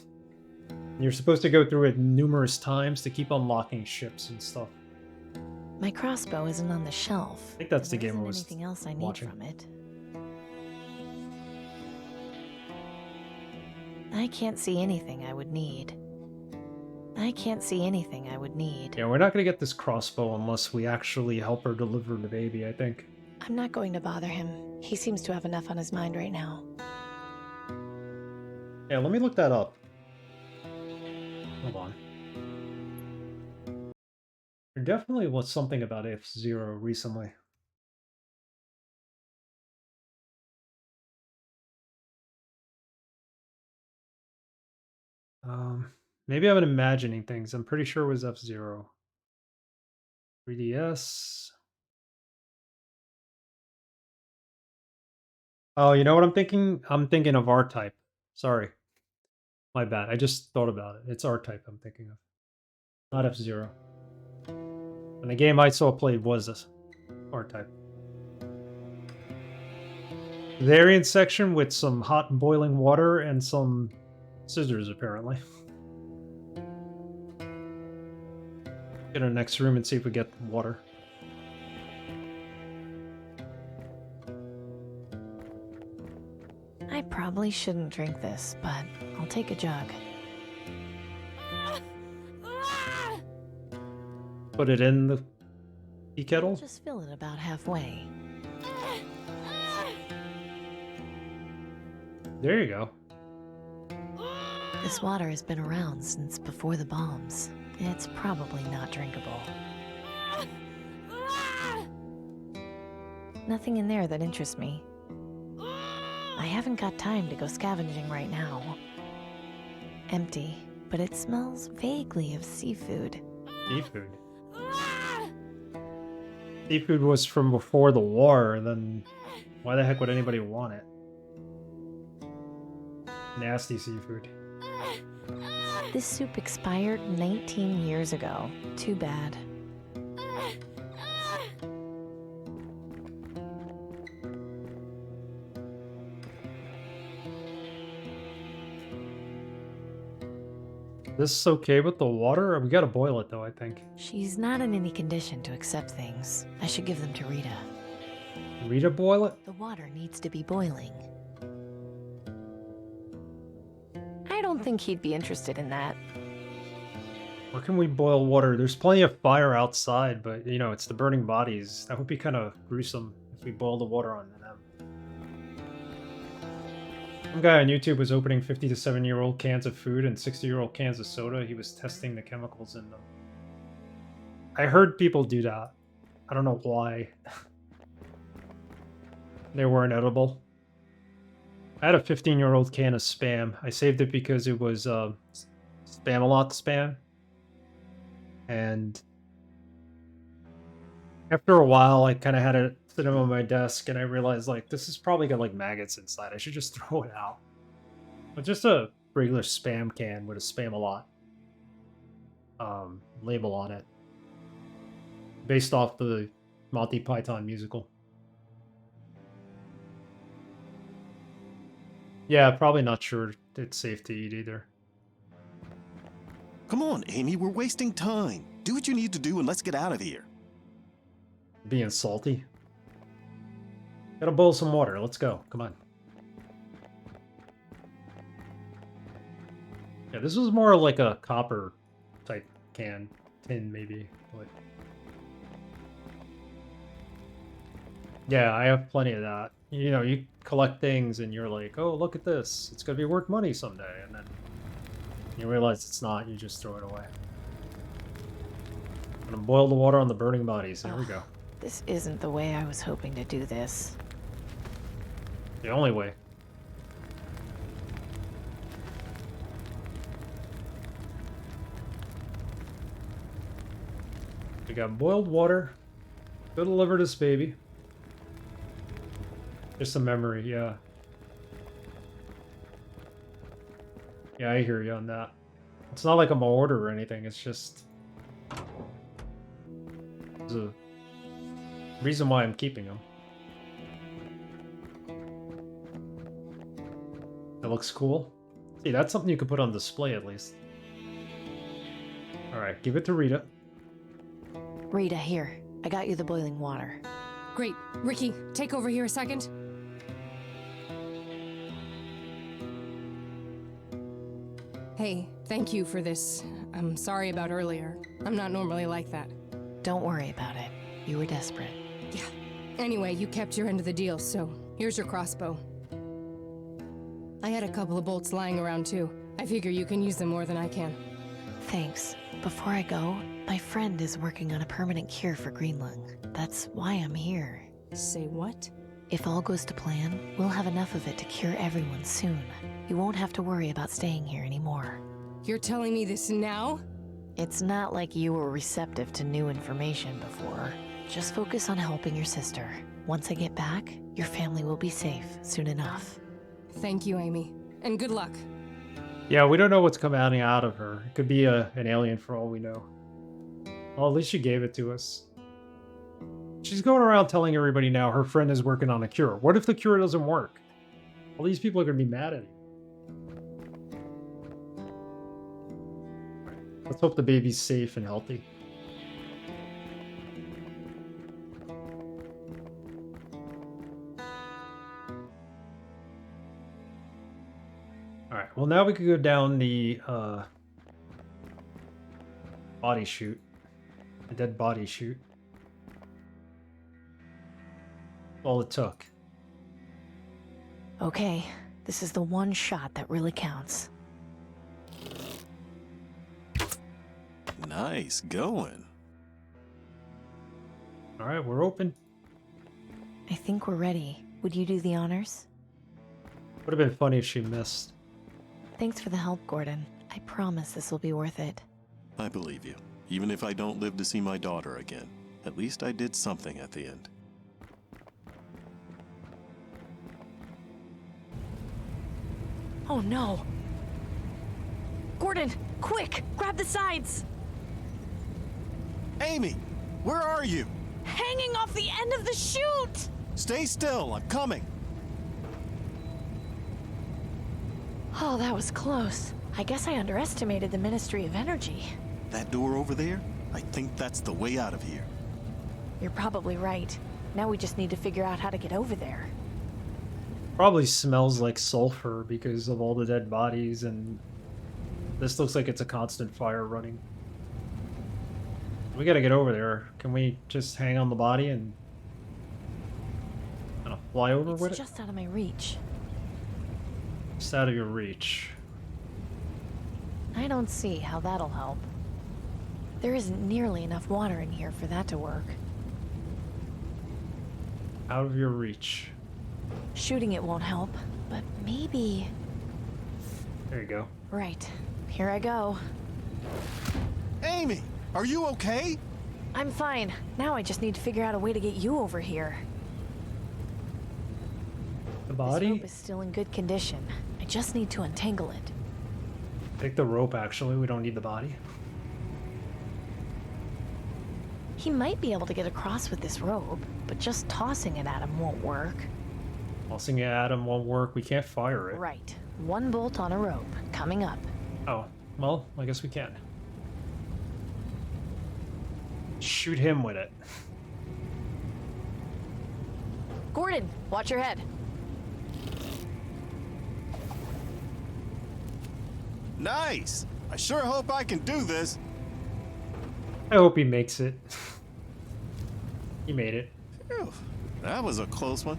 You're supposed to go through it numerous times to keep unlocking ships and stuff. My crossbow isn't on the shelf. I think that's the There game I isn't was anything else I need watching. from it. I can't see anything I would need. I can't see anything I would need. Yeah, we're not going to get this crossbow unless we actually help her deliver the baby, I think. I'm not going to bother him. He seems to have enough on his mind right now. Yeah, let me look that up. Hold on. There definitely was something about F-Zero recently. Maybe I'm imagining things. I'm pretty sure it was F-Zero. 3DS. Oh, you know what I'm thinking? I'm thinking of R-Type. Sorry. My bad. I just thought about it. It's R-Type I'm thinking of. Not F-Zero. And the game I saw played was this R-Type. Variant section with some hot and boiling water and some scissors, apparently. Get in the next room and see if we get water. I probably shouldn't drink this, but I'll take a jug. Put it in the tea I'll kettle. just fill it about halfway. There you go. This water has been around since before the bombs. It's probably not drinkable. Nothing in there that interests me. I haven't got time to go scavenging right now. Empty, but it smells vaguely of seafood. Seafood. Seafood was from before the war, then why the heck would anybody want it? Nasty seafood. This soup expired 19 years ago. Too bad. This okay with the water? We gotta boil it though, I think. She's not in any condition to accept things. I should give them to Rita. Rita boil it? The water needs to be boiling. I don't think he'd be interested in that. Where can we boil water? There's plenty of fire outside, but you know, it's the burning bodies. That would be kind of gruesome if we boiled the water on them. Some guy on YouTube was opening 50 to 7-year-old cans of food and 60-year-old cans of soda. He was testing the chemicals in them. I heard people do that. I don't know why. They weren't edible. I had a 15-year-old can of Spam. I saved it because it was Spam-A-Lot Spam. And after a while, I kind of had it sitting on my desk, and I realized, like, this is probably got, like, maggots inside. I should just throw it out. But just a regular Spam can with a Spam-A-Lot label on it. Based off the Monty Python musical. Yeah, probably not sure it's safe to eat either. Come on, Amy, we're wasting time. Do what you need to do and let's get out of here. Being salty. Gotta boil some water. Let's go. Come on. Yeah, this was more like a copper type can. Tin, maybe. But yeah, I have plenty of that. you know, you collect things and you're like, oh, look at this. It's going to be worth money someday. And then you realize it's not. You just throw it away. I'm going to boil the water on the burning bodies. There we go. This isn't the way I was hoping to do this. The only way. We got boiled water. Go deliver this baby. Just a memory, yeah. Yeah, I hear you on that. It's not like I'm a order or anything, it's just... There's a reason why I'm keeping them. That looks cool. See, that's something you could put on display at least. Alright, give it to Rita. Rita, here. I got you the boiling water. Great. Ricky, take over here a second. Hey, thank you for this. I'm sorry about earlier. I'm not normally like that. Don't worry about it. You were desperate. Yeah. Anyway, you kept your end of the deal, so here's your crossbow. I had a couple of bolts lying around too. I figure you can use them more than I can. Thanks. Before I go, my friend is working on a permanent cure for green lung. That's why I'm here. Say what? If all goes to plan, we'll have enough of it to cure everyone soon. You won't have to worry about staying here anymore. You're telling me this now? It's not like you were receptive to new information before. Just focus on helping your sister. Once I get back, your family will be safe soon enough. Thank you, Amy. And good luck. Yeah, we don't know what's coming out of her. It could be an alien for all we know. Well, at least she gave it to us. She's going around telling everybody now her friend is working on a cure. What if the cure doesn't work? All these people are going to be mad at you. Let's hope the baby's safe and healthy. Alright, well now we could go down the body chute. The dead body chute. All it took. Okay, this is the one shot that really counts. Nice going. Alright, we're open. I think we're ready. Would you do the honors? Would have been funny if she missed. Thanks for the help, Gordon. I promise this will be worth it. I believe you. Even if I don't live to see my daughter again, at least I did something at the end. Oh no! Gordon, quick! Grab the sides! Amy, where are you? Hanging off the end of the chute! Stay still, I'm coming. Oh, that was close. I guess I underestimated the Ministry of Energy. That door over there? I think that's the way out of here. You're probably right. Now we just need to figure out how to get over there. Probably smells like sulfur because of all the dead bodies, and this looks like it's a constant fire running. We gotta get over there. Can we just hang on the body and kind of fly over with it? It's just out of my reach. Just out of your reach. I don't see how that'll help. There isn't nearly enough water in here for that to work. Out of your reach. Shooting it won't help, but maybe... There you go. Right. Here I go. Amy, are you okay? I'm fine. Now I just need to figure out a way to get you over here. The This body? rope is still in good condition. I just need to untangle it. Take the rope, actually. We don't need the body. He might be able to get across with this rope, but just tossing it at him won't work. Tossing it at him won't work. We can't fire it. Right. One bolt on a rope. Coming up. Oh, well, I guess we can. Shoot him with it. Gordon, watch your head. Nice! I sure hope I can do this. I hope he makes it. He made it. Phew, that was a close one.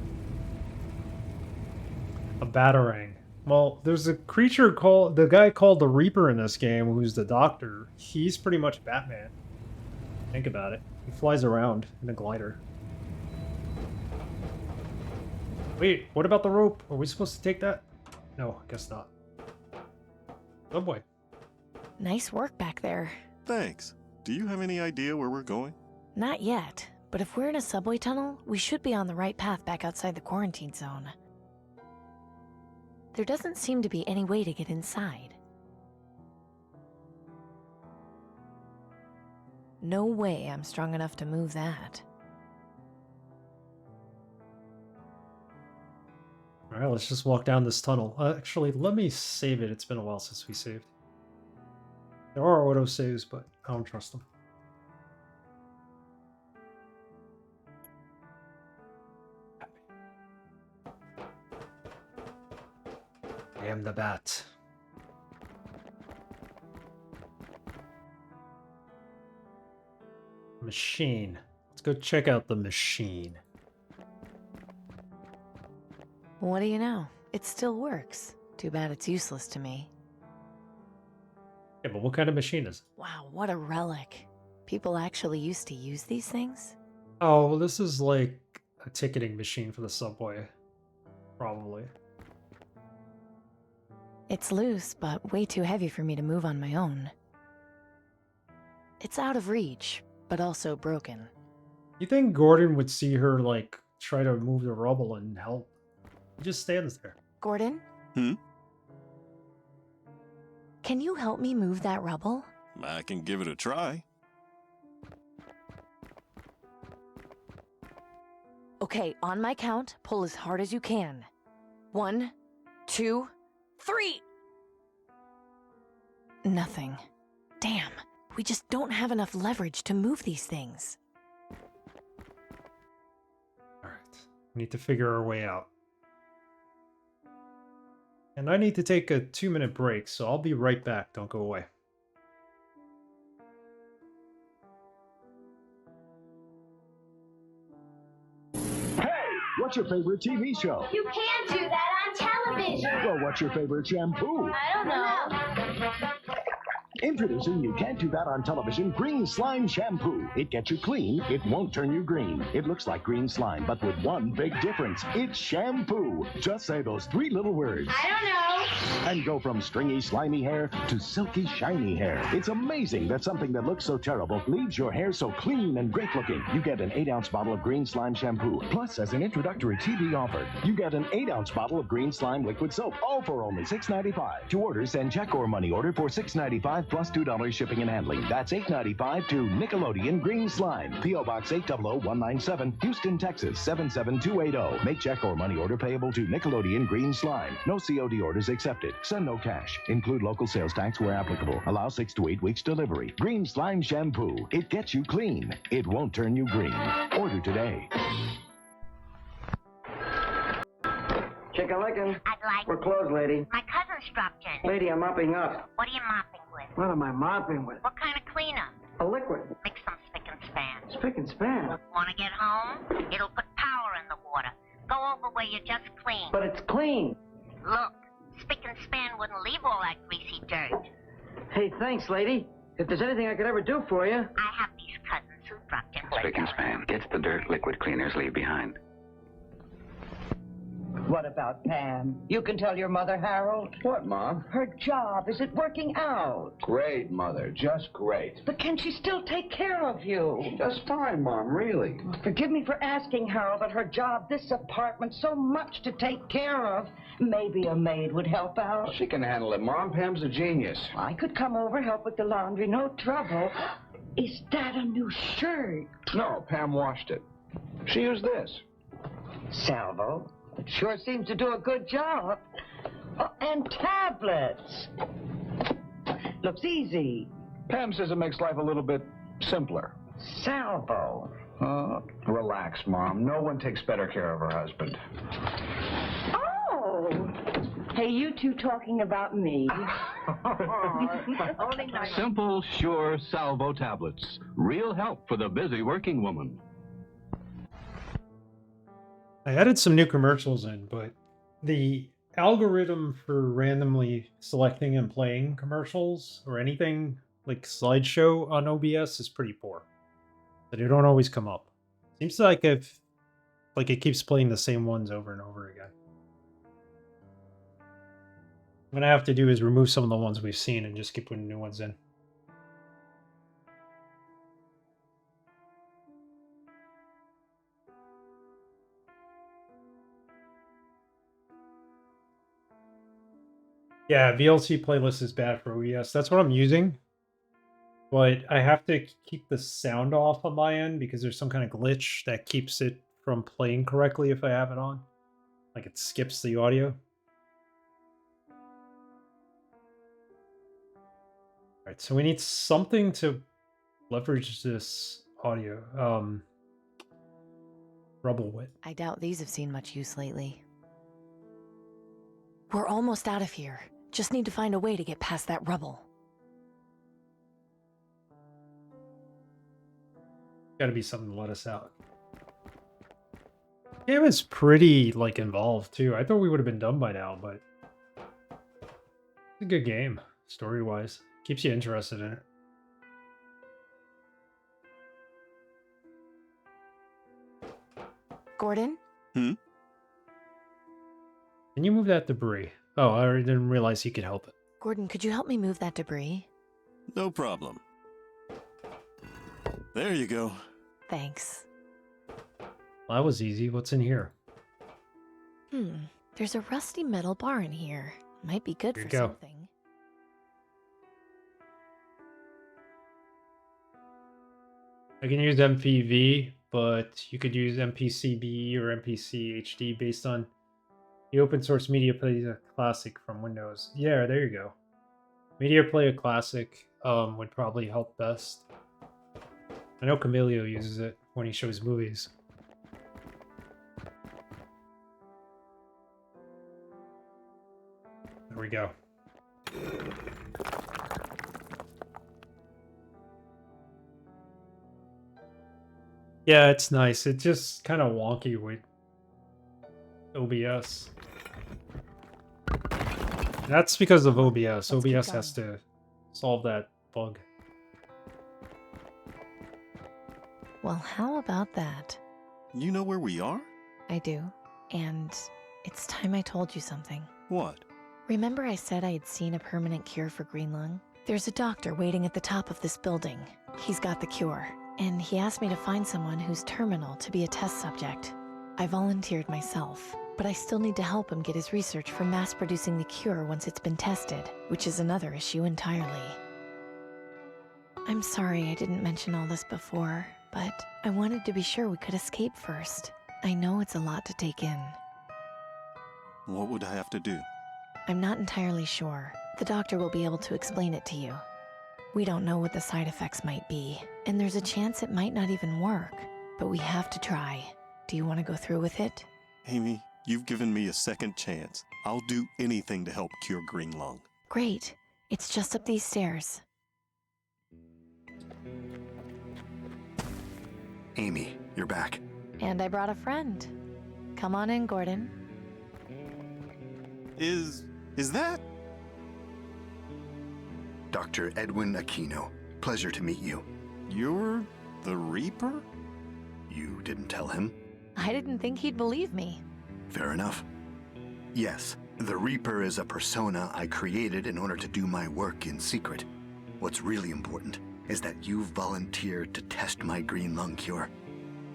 A batarang. Well, there's a creature called the guy called the Reaper in this game, who's the Doctor. He's pretty much Batman. Think about it. He flies around in a glider. Wait, what about the rope? Are we supposed to take that? No, I guess not. Subway. Nice work back there. Thanks. Do you have any idea where we're going? Not yet, but if we're in a subway tunnel, we should be on the right path back outside the quarantine zone. There doesn't seem to be any way to get inside. No way I'm strong enough to move that. Alright, let's just walk down this tunnel. Actually, let me save it. It's been a while since we saved. There are auto saves, but I don't trust them. I am the bat. Machine. Let's go check out the machine. What do you know? It still works. Too bad it's useless to me. Yeah, but what kind of machine is it? Wow, what a relic. People actually used to use these things? Oh, well, this is like a ticketing machine for the subway. Probably. It's loose, but way too heavy for me to move on my own. It's out of reach, but also broken. You think Gordon would see her, like, try to move the rubble and help? He just stands there. Gordon? Can you help me move that rubble? I can give it a try. Okay, on my count, pull as hard as you can. 1, 2, 3! Nothing. Damn, we just don't have enough leverage to move these things. Alright. We need to figure our way out. And I need to take a 2-minute break, so I'll be right back. Don't go away. What's your favorite TV show? You can't do that on television. Well, what's your favorite shampoo? I don't know. Introducing You Can't Do That on Television Green Slime Shampoo. It gets you clean, it won't turn you green. It looks like green slime, but with one big difference. It's shampoo. Just say those 3 little words. I don't know. And go from stringy, slimy hair to silky, shiny hair. It's amazing that something that looks so terrible leaves your hair so clean and great looking. You get an 8-ounce bottle of Green Slime Shampoo. Plus, as an introductory TV offer, you get an 8-ounce bottle of Green Slime Liquid Soap. All for only $6.95. To order, send check or money order for $6.95 plus $2 shipping and handling. That's $8.95 to Nickelodeon Green Slime. P.O. Box 800197, Houston, Texas 77280. Make check or money order payable to Nickelodeon Green Slime. No COD orders accepted. Send no cash. Include local sales tax where applicable. Allow 6 to 8 weeks delivery. Green Slime Shampoo. It gets you clean. It won't turn you green. Order today. Chicken-lickin'. I'd like... We're closed, lady. My cousin's dropped in. Lady, I'm mopping up. What are you mopping with? What am I mopping with? What kind of cleanup? A liquid. Mix some spick and span. Spick and span. Want to get home? It'll put power in the water. Go over where you just cleaned. But it's clean. Look, spick and span wouldn't leave all that greasy dirt. Hey, thanks, lady. If there's anything I could ever do for you. I have these cousins who dropped in. Spick and span gets the dirt liquid cleaners leave behind. What about Pam? You can tell your mother, Harold. What, Mom? Her job, is it working out? Great, Mother. Just great. But can she still take care of you? She does fine, Mom, really. Forgive me for asking, Harold, but her job, this apartment, so much to take care of. Maybe a maid would help out. She can handle it, Mom. Pam's a genius. I could come over, help with the laundry, no trouble. Is that a new shirt? No, Pam washed it. She used this. Salvo. It sure seems to do a good job. Oh, and tablets. Looks easy. Pam says it makes life a little bit simpler. Salvo. Relax, Mom. No one takes better care of her husband. Oh! Hey, you two talking about me. Simple, sure Salvo tablets. Real help for the busy working woman. I added some new commercials in, but the algorithm for randomly selecting and playing commercials or anything like slideshow on OBS is pretty poor. But they don't always come up. Seems like if like it keeps playing the same ones over and over again. What I have to do is remove some of the ones we've seen and just keep putting new ones in. Yeah, VLC playlist is bad for OBS. That's what I'm using. But I have to keep the sound off on my end because there's some kind of glitch that keeps it from playing correctly if I have it on. Like it skips the audio. Alright, so we need something to leverage this audio. Rubble wit. I doubt these have seen much use lately. We're almost out of here. Just need to find a way to get past that rubble. Gotta be something to let us out. The game is pretty, like, involved, too. I thought we would have been done by now, but... It's a good game, story-wise. Keeps you interested in it. Gordon? Can you move that debris? Oh, I already didn't realize he could help it. Gordon, could you help me move that debris? No problem. There you go. Thanks. Well, that was easy. What's in here? There's a rusty metal bar in here. Might be good Here for you go. something. I can use MPV, but you could use MPCB or MPC HD based on the open source Media Player Classic from Windows. Yeah, there you go. Media Player Classic would probably help best. I know Camilio uses it when he shows movies. There we go. Yeah, it's nice. It's just kind of wonky with OBS. That's because of OBS. OBS has to solve that bug. Well, how about that? You know where we are? I do. And it's time I told you something. What? Remember I said I had seen a permanent cure for green lung? There's a doctor waiting at the top of this building. He's got the cure. And he asked me to find someone who's terminal to be a test subject. I volunteered myself, but I still need to help him get his research for mass producing the cure once it's been tested, which is another issue entirely. I'm sorry I didn't mention all this before, but I wanted to be sure we could escape first. I know it's a lot to take in. What would I have to do? I'm not entirely sure. The doctor will be able to explain it to you. We don't know what the side effects might be, and there's a chance it might not even work, but we have to try. Do you want to go through with it? Amy, you've given me a second chance. I'll do anything to help cure green lung. Great. It's just up these stairs. Amy, you're back. And I brought a friend. Come on in, Gordon. Is that? Dr. Edwin Aquino. Pleasure to meet you. You're the Reaper? You didn't tell him? I didn't think he'd believe me. Fair enough. Yes, the Reaper is a persona I created in order to do my work in secret. What's really important is that you've volunteered to test my green lung cure.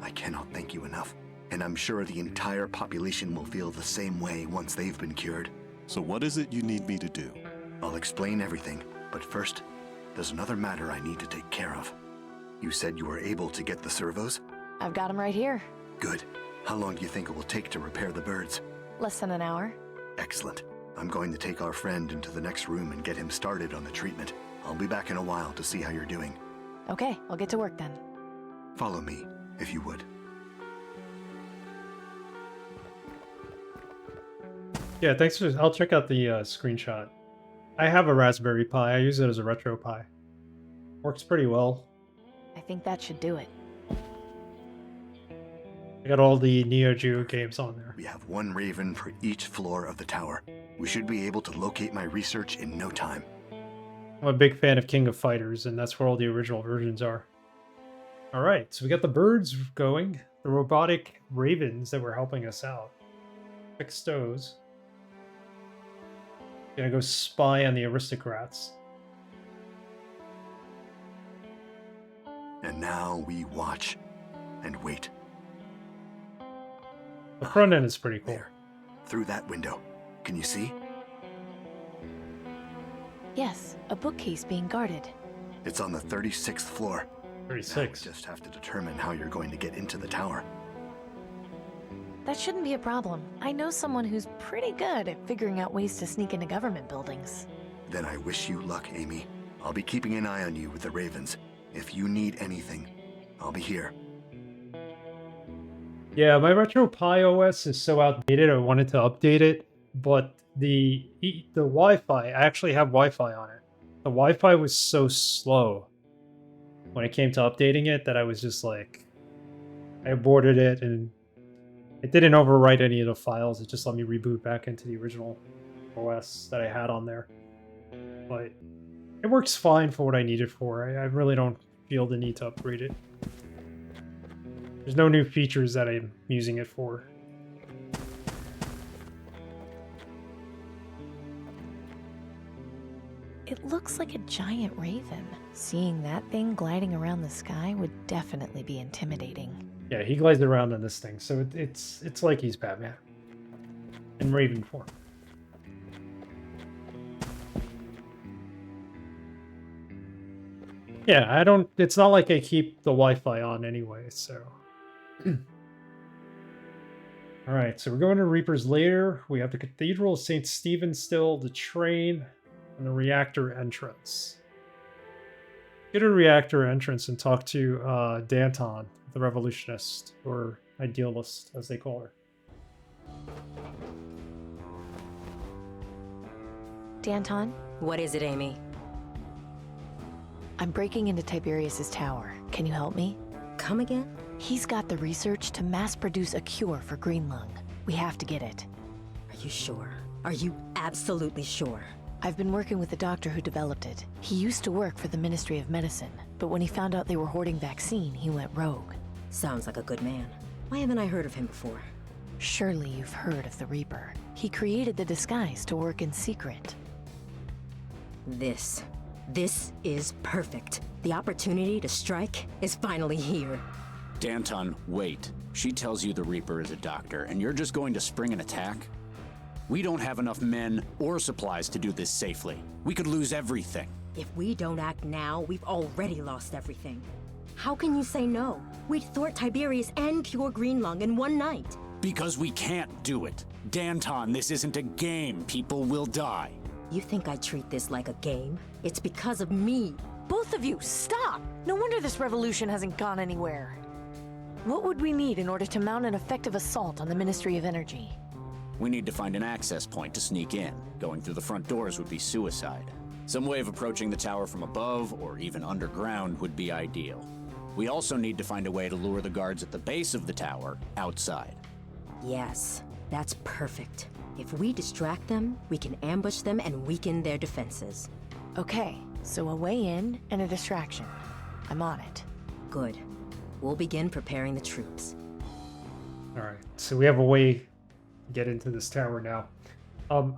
I cannot thank you enough, and I'm sure the entire population will feel the same way once they've been cured. So what is it you need me to do? I'll explain everything, but first, there's another matter I need to take care of. You said you were able to get the servos? I've got him right here. Good. How long do you think it will take to repair the birds? Less than an hour. Excellent. I'm going to take our friend into the next room and get him started on the treatment. I'll be back in a while to see how you're doing. Okay, I'll get to work then. Follow me, if you would. Yeah, thanks for... I'll check out the screenshot. I have a Raspberry Pi. I use it as a Retro Pi. Works pretty well. I think that should do it. I got all the Neo Geo games on there. We have one Raven for each floor of the tower. We should be able to locate my research in no time. I'm a big fan of King of Fighters, and that's where all the original versions are. Alright, so we got the birds going. The robotic ravens that were helping us out. Fix those. Gonna go spy on the aristocrats. And now we watch and wait. The front end is pretty cool. There, through that window. Can you see? Yes, a bookcase being guarded. It's on the 36th floor. 36. Now we just have to determine how you're going to get into the tower. That shouldn't be a problem. I know someone who's pretty good at figuring out ways to sneak into government buildings. Then I wish you luck, Amy. I'll be keeping an eye on you with the Ravens. If you need anything, I'll be here. Yeah, my RetroPie OS is so outdated, I wanted to update it, but the Wi-Fi, I actually have Wi-Fi on it. The Wi-Fi was so slow when it came to updating it that I was just like, I aborted it and it didn't overwrite any of the files. It just let me reboot back into the original OS that I had on there. But it works fine for what I need it for. I really don't feel the need to upgrade it. There's no new features that I'm using it for. It looks like a giant raven. Seeing that thing gliding around the sky would definitely be intimidating. Yeah, he glides around on this thing, so it's like he's Batman. In raven form. Yeah, it's not like I keep the Wi-Fi on anyway, so. Alright, so we're going to Reaper's Lair. We have the Cathedral of St. Stephen still, the train, and the reactor entrance. Get to the reactor entrance and talk to Danton, the revolutionist, or idealist, as they call her. Danton? What is it, Amy? I'm breaking into Tiberius's tower. Can you help me? Come again? He's got the research to mass produce a cure for green lung. We have to get it. Are you sure? Are you absolutely sure? I've been working with the doctor who developed it. He used to work for the Ministry of Medicine, but when he found out they were hoarding vaccine, he went rogue. Sounds like a good man. Why haven't I heard of him before? Surely you've heard of the Reaper. He created the disguise to work in secret. This is perfect. The opportunity to strike is finally here. Danton, wait. She tells you the Reaper is a doctor, and you're just going to spring an attack? We don't have enough men or supplies to do this safely. We could lose everything. If we don't act now, we've already lost everything. How can you say no? We'd thwart Tiberius and cure green lung in one night. Because we can't do it. Danton, this isn't a game. People will die. You think I treat this like a game? It's because of me. Both of you, stop! No wonder this revolution hasn't gone anywhere. What would we need in order to mount an effective assault on the Ministry of Energy? We need to find an access point to sneak in. Going through the front doors would be suicide. Some way of approaching the tower from above, or even underground, would be ideal. We also need to find a way to lure the guards at the base of the tower outside. Yes, that's perfect. If we distract them, we can ambush them and weaken their defenses. Okay, so a way in and a distraction. I'm on it. Good. We'll begin preparing the troops. Alright, so we have a way to get into this tower now.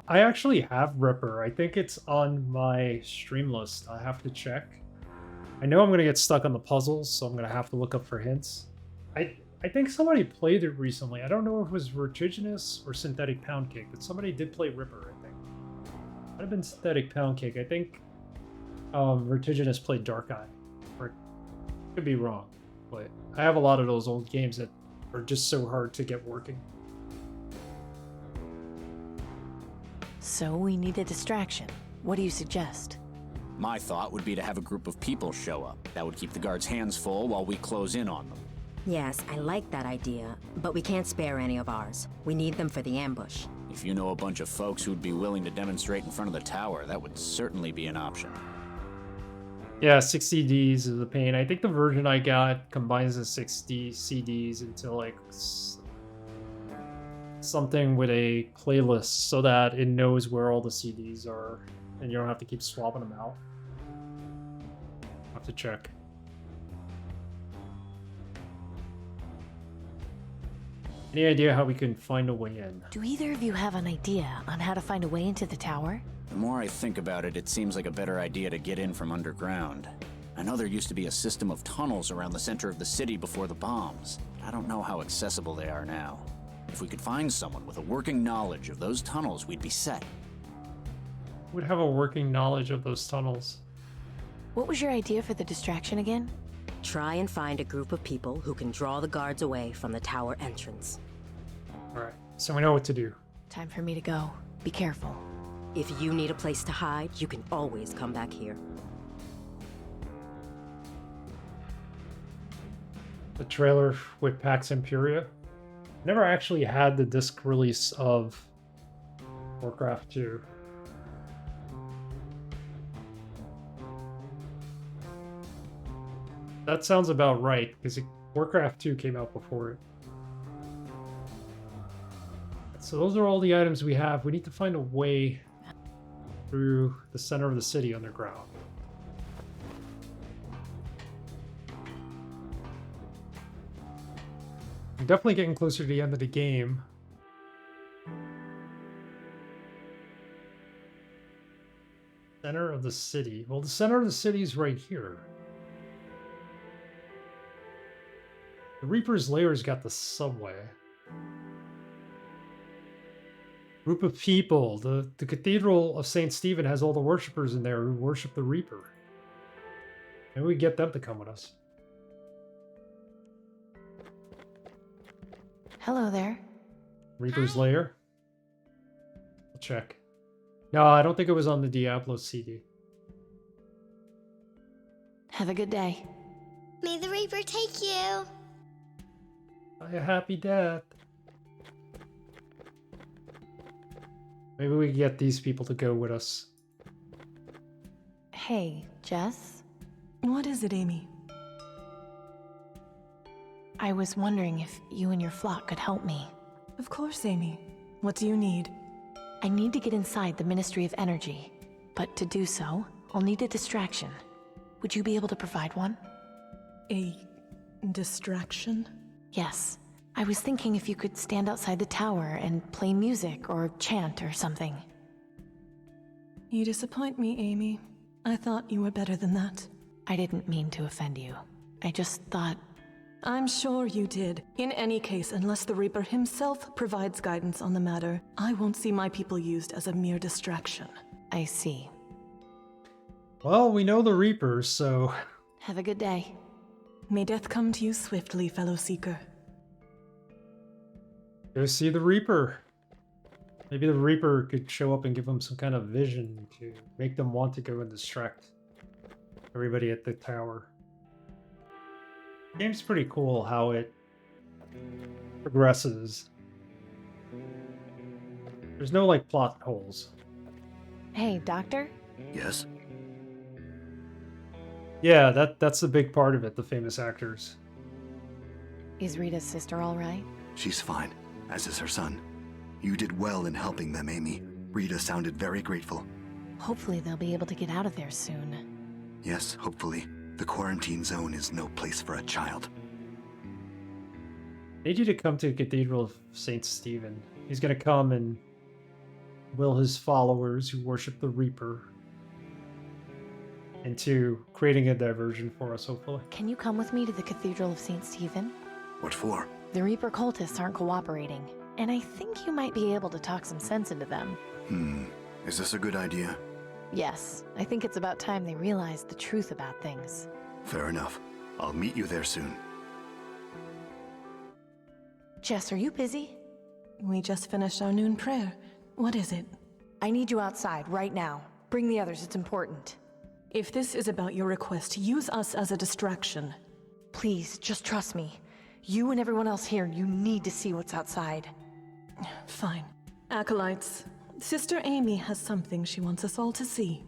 I actually have Ripper. I think it's on my stream list. I have to check. I know I'm going to get stuck on the puzzles, so I'm going to have to look up for hints. I think somebody played it recently. I don't know if it was Vertiginous or Synthetic Pound Cake, but somebody did play Ripper, I think. Might have been Synthetic Pound Cake. I think Vertiginous played Dark Eye. Or could be wrong, but I have a lot of those old games that are just so hard to get working. So we need a distraction. What do you suggest? My thought would be to have a group of people show up. That would keep the guards' hands full while we close in on them. Yes, I like that idea, but we can't spare any of ours. We need them for the ambush. If you know a bunch of folks who'd be willing to demonstrate in front of the tower, that would certainly be an option. Yeah, 6 CDs is a pain. I think the version I got combines the 60 CDs into like something with a playlist so that it knows where all the CDs are and you don't have to keep swapping them out. I'll have to check. Any idea how we can find a way in? Do either of you have an idea on how to find a way into the tower? The more I think about it, it seems like a better idea to get in from underground. I know there used to be a system of tunnels around the center of the city before the bombs. I don't know how accessible they are now. If we could find someone with a working knowledge of those tunnels, we'd be set. Would have a working knowledge of those tunnels. What was your idea for the distraction again? Try and find a group of people who can draw the guards away from the tower entrance. Alright, so we know what to do. Time for me to go. Be careful. If you need a place to hide, you can always come back here. The trailer with Pax Imperia. Never actually had the disc release of Warcraft 2. That sounds about right, because Warcraft 2 came out before it. So those are all the items we have. We need to find a way through the center of the city underground. I'm definitely getting closer to the end of the game. Center of the city. Well, the center of the city is right here. The Reaper's Lair's got the subway. Group of people. The Cathedral of St. Stephen has all the worshippers in there who worship the Reaper. Maybe we get them to come with us. Hello there. Reaper's Lair? I'll check. No, I don't think it was on the Diablo CD. Have a good day. May the Reaper take you. A happy death. Maybe we can get these people to go with us. Hey, Jess? What is it, Amy? I was wondering if you and your flock could help me. Of course, Amy. What do you need? I need to get inside the Ministry of Energy, but to do so, I'll need a distraction. Would you be able to provide one? A distraction? Yes. I was thinking if you could stand outside the tower and play music or chant or something. You disappoint me, Amy. I thought you were better than that. I didn't mean to offend you. I just thought... I'm sure you did. In any case, unless the Reaper himself provides guidance on the matter, I won't see my people used as a mere distraction. I see. Well, we know the Reapers, so... Have a good day. May death come to you swiftly, fellow seeker. Go see the Reaper. Maybe the Reaper could show up and give them some kind of vision to make them want to go and distract everybody at the tower. The game's pretty cool how it progresses. There's no, like, plot holes. Hey, Doctor? Yes? Yeah, that's the big part of it, the famous actors. Is Rita's sister all right? She's fine, as is her son. You did well in helping them, Amy. Rita sounded very grateful. Hopefully they'll be able to get out of there soon. Yes, hopefully. The quarantine zone is no place for a child. I need you to come to the Cathedral of St. Stephen. He's going to come and will his followers who worship the Reaper into creating a diversion for us, hopefully. Can you come with me to the Cathedral of St. Stephen? What for? The Reaper cultists aren't cooperating, and I think you might be able to talk some sense into them. Is this a good idea? Yes, I think it's about time they realized the truth about things. Fair enough. I'll meet you there soon. Jess, are you busy? We just finished our noon prayer. What is it? I need you outside, right now. Bring the others, it's important. If this is about your request, use us as a distraction. Please, just trust me. You and everyone else here, you need to see what's outside. Fine. Acolytes, Sister Amy has something she wants us all to see.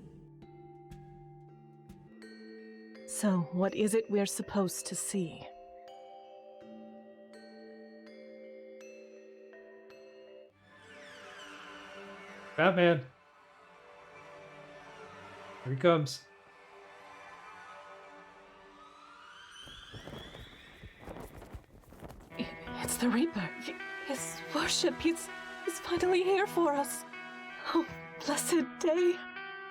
So, what is it we're supposed to see? Batman. Here he comes. It's the Reaper. His worship. He's finally here for us. Oh, blessed day.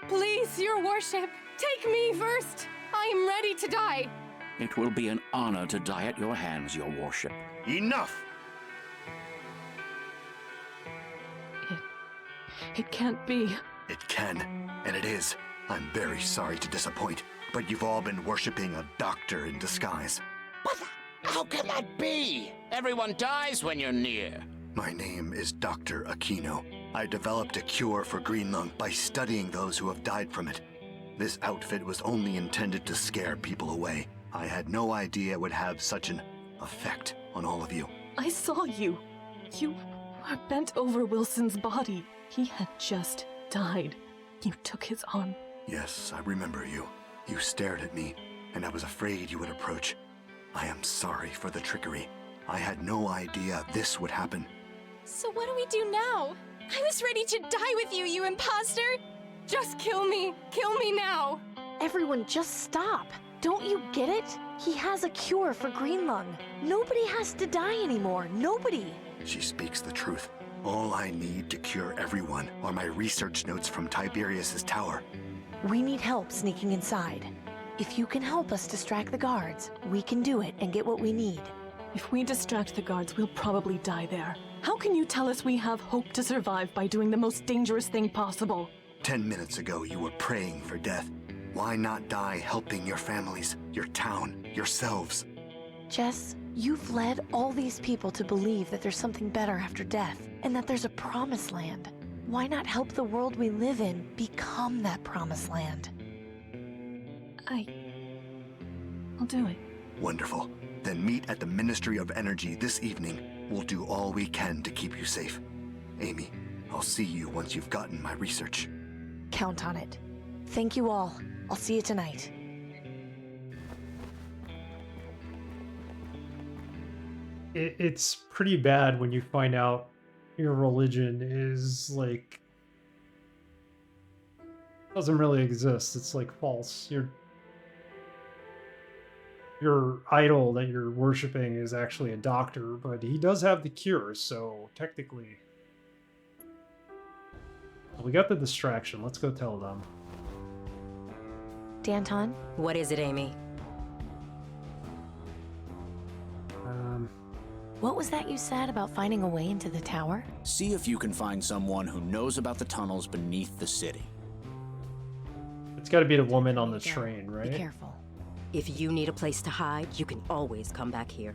Please, your worship, take me first. I am ready to die. It will be an honor to die at your hands, your worship. Enough! It can't be. It can, and it is. I'm very sorry to disappoint, but you've all been worshipping a doctor in disguise. How can that be? Everyone dies when you're near. My name is Dr. Aquino. I developed a cure for green lung by studying those who have died from it. This outfit was only intended to scare people away. I had no idea it would have such an effect on all of you. I saw you. You were bent over Wilson's body. He had just died. You took his arm. Yes, I remember you. You stared at me, and I was afraid you would approach. I am sorry for the trickery. I had no idea this would happen. So what do we do now? I was ready to die with you, you imposter! Just kill me! Kill me now! Everyone, just stop! Don't you get it? He has a cure for green lung. Nobody has to die anymore. Nobody! She speaks the truth. All I need to cure everyone are my research notes from Tiberius's tower. We need help sneaking inside. If you can help us distract the guards, we can do it and get what we need. If we distract the guards, we'll probably die there. How can you tell us we have hope to survive by doing the most dangerous thing possible? 10 minutes ago, you were praying for death. Why not die helping your families, your town, yourselves? Jess, you've led all these people to believe that there's something better after death, and that there's a promised land. Why not help the world we live in become that promised land? I'll do it. Wonderful. Then meet at the Ministry of Energy this evening. We'll do all we can to keep you safe. Amy, I'll see you once you've gotten my research. Count on it. Thank you all. I'll see you tonight. It's pretty bad when you find out your religion is like doesn't really exist. It's like false. Your idol that you're worshiping is actually a doctor, but he does have the cure, so technically we got the distraction. Let's go tell them. Danton? What is it, Amy? What was that you said about finding a way into the tower? See if you can find someone who knows about the tunnels beneath the city. It's got to be the woman on the train, right? Be careful. If you need a place to hide, you can always come back here.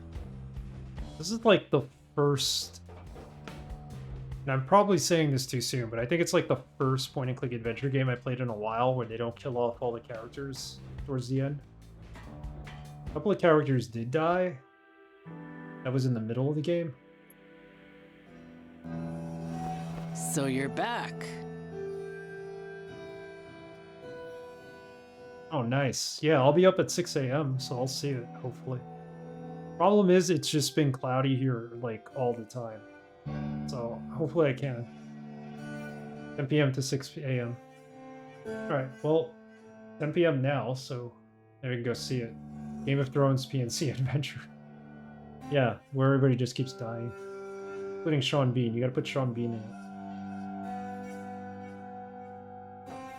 This is like the first, and I'm probably saying this too soon, but I think it's like the first point-and-click adventure game I played in a while where they don't kill off all the characters towards the end. A couple of characters did die. That was in the middle of the game. So you're back. Oh, nice. Yeah, I'll be up at 6 a.m., so I'll see it, hopefully. Problem is, it's just been cloudy here, like, all the time. So, hopefully I can. 10 p.m. to 6 a.m. Alright, well, 10 p.m. now, so there we can go see it. Game of Thrones PNC adventure. Yeah, where everybody just keeps dying. Including Sean Bean. You gotta put Sean Bean in it.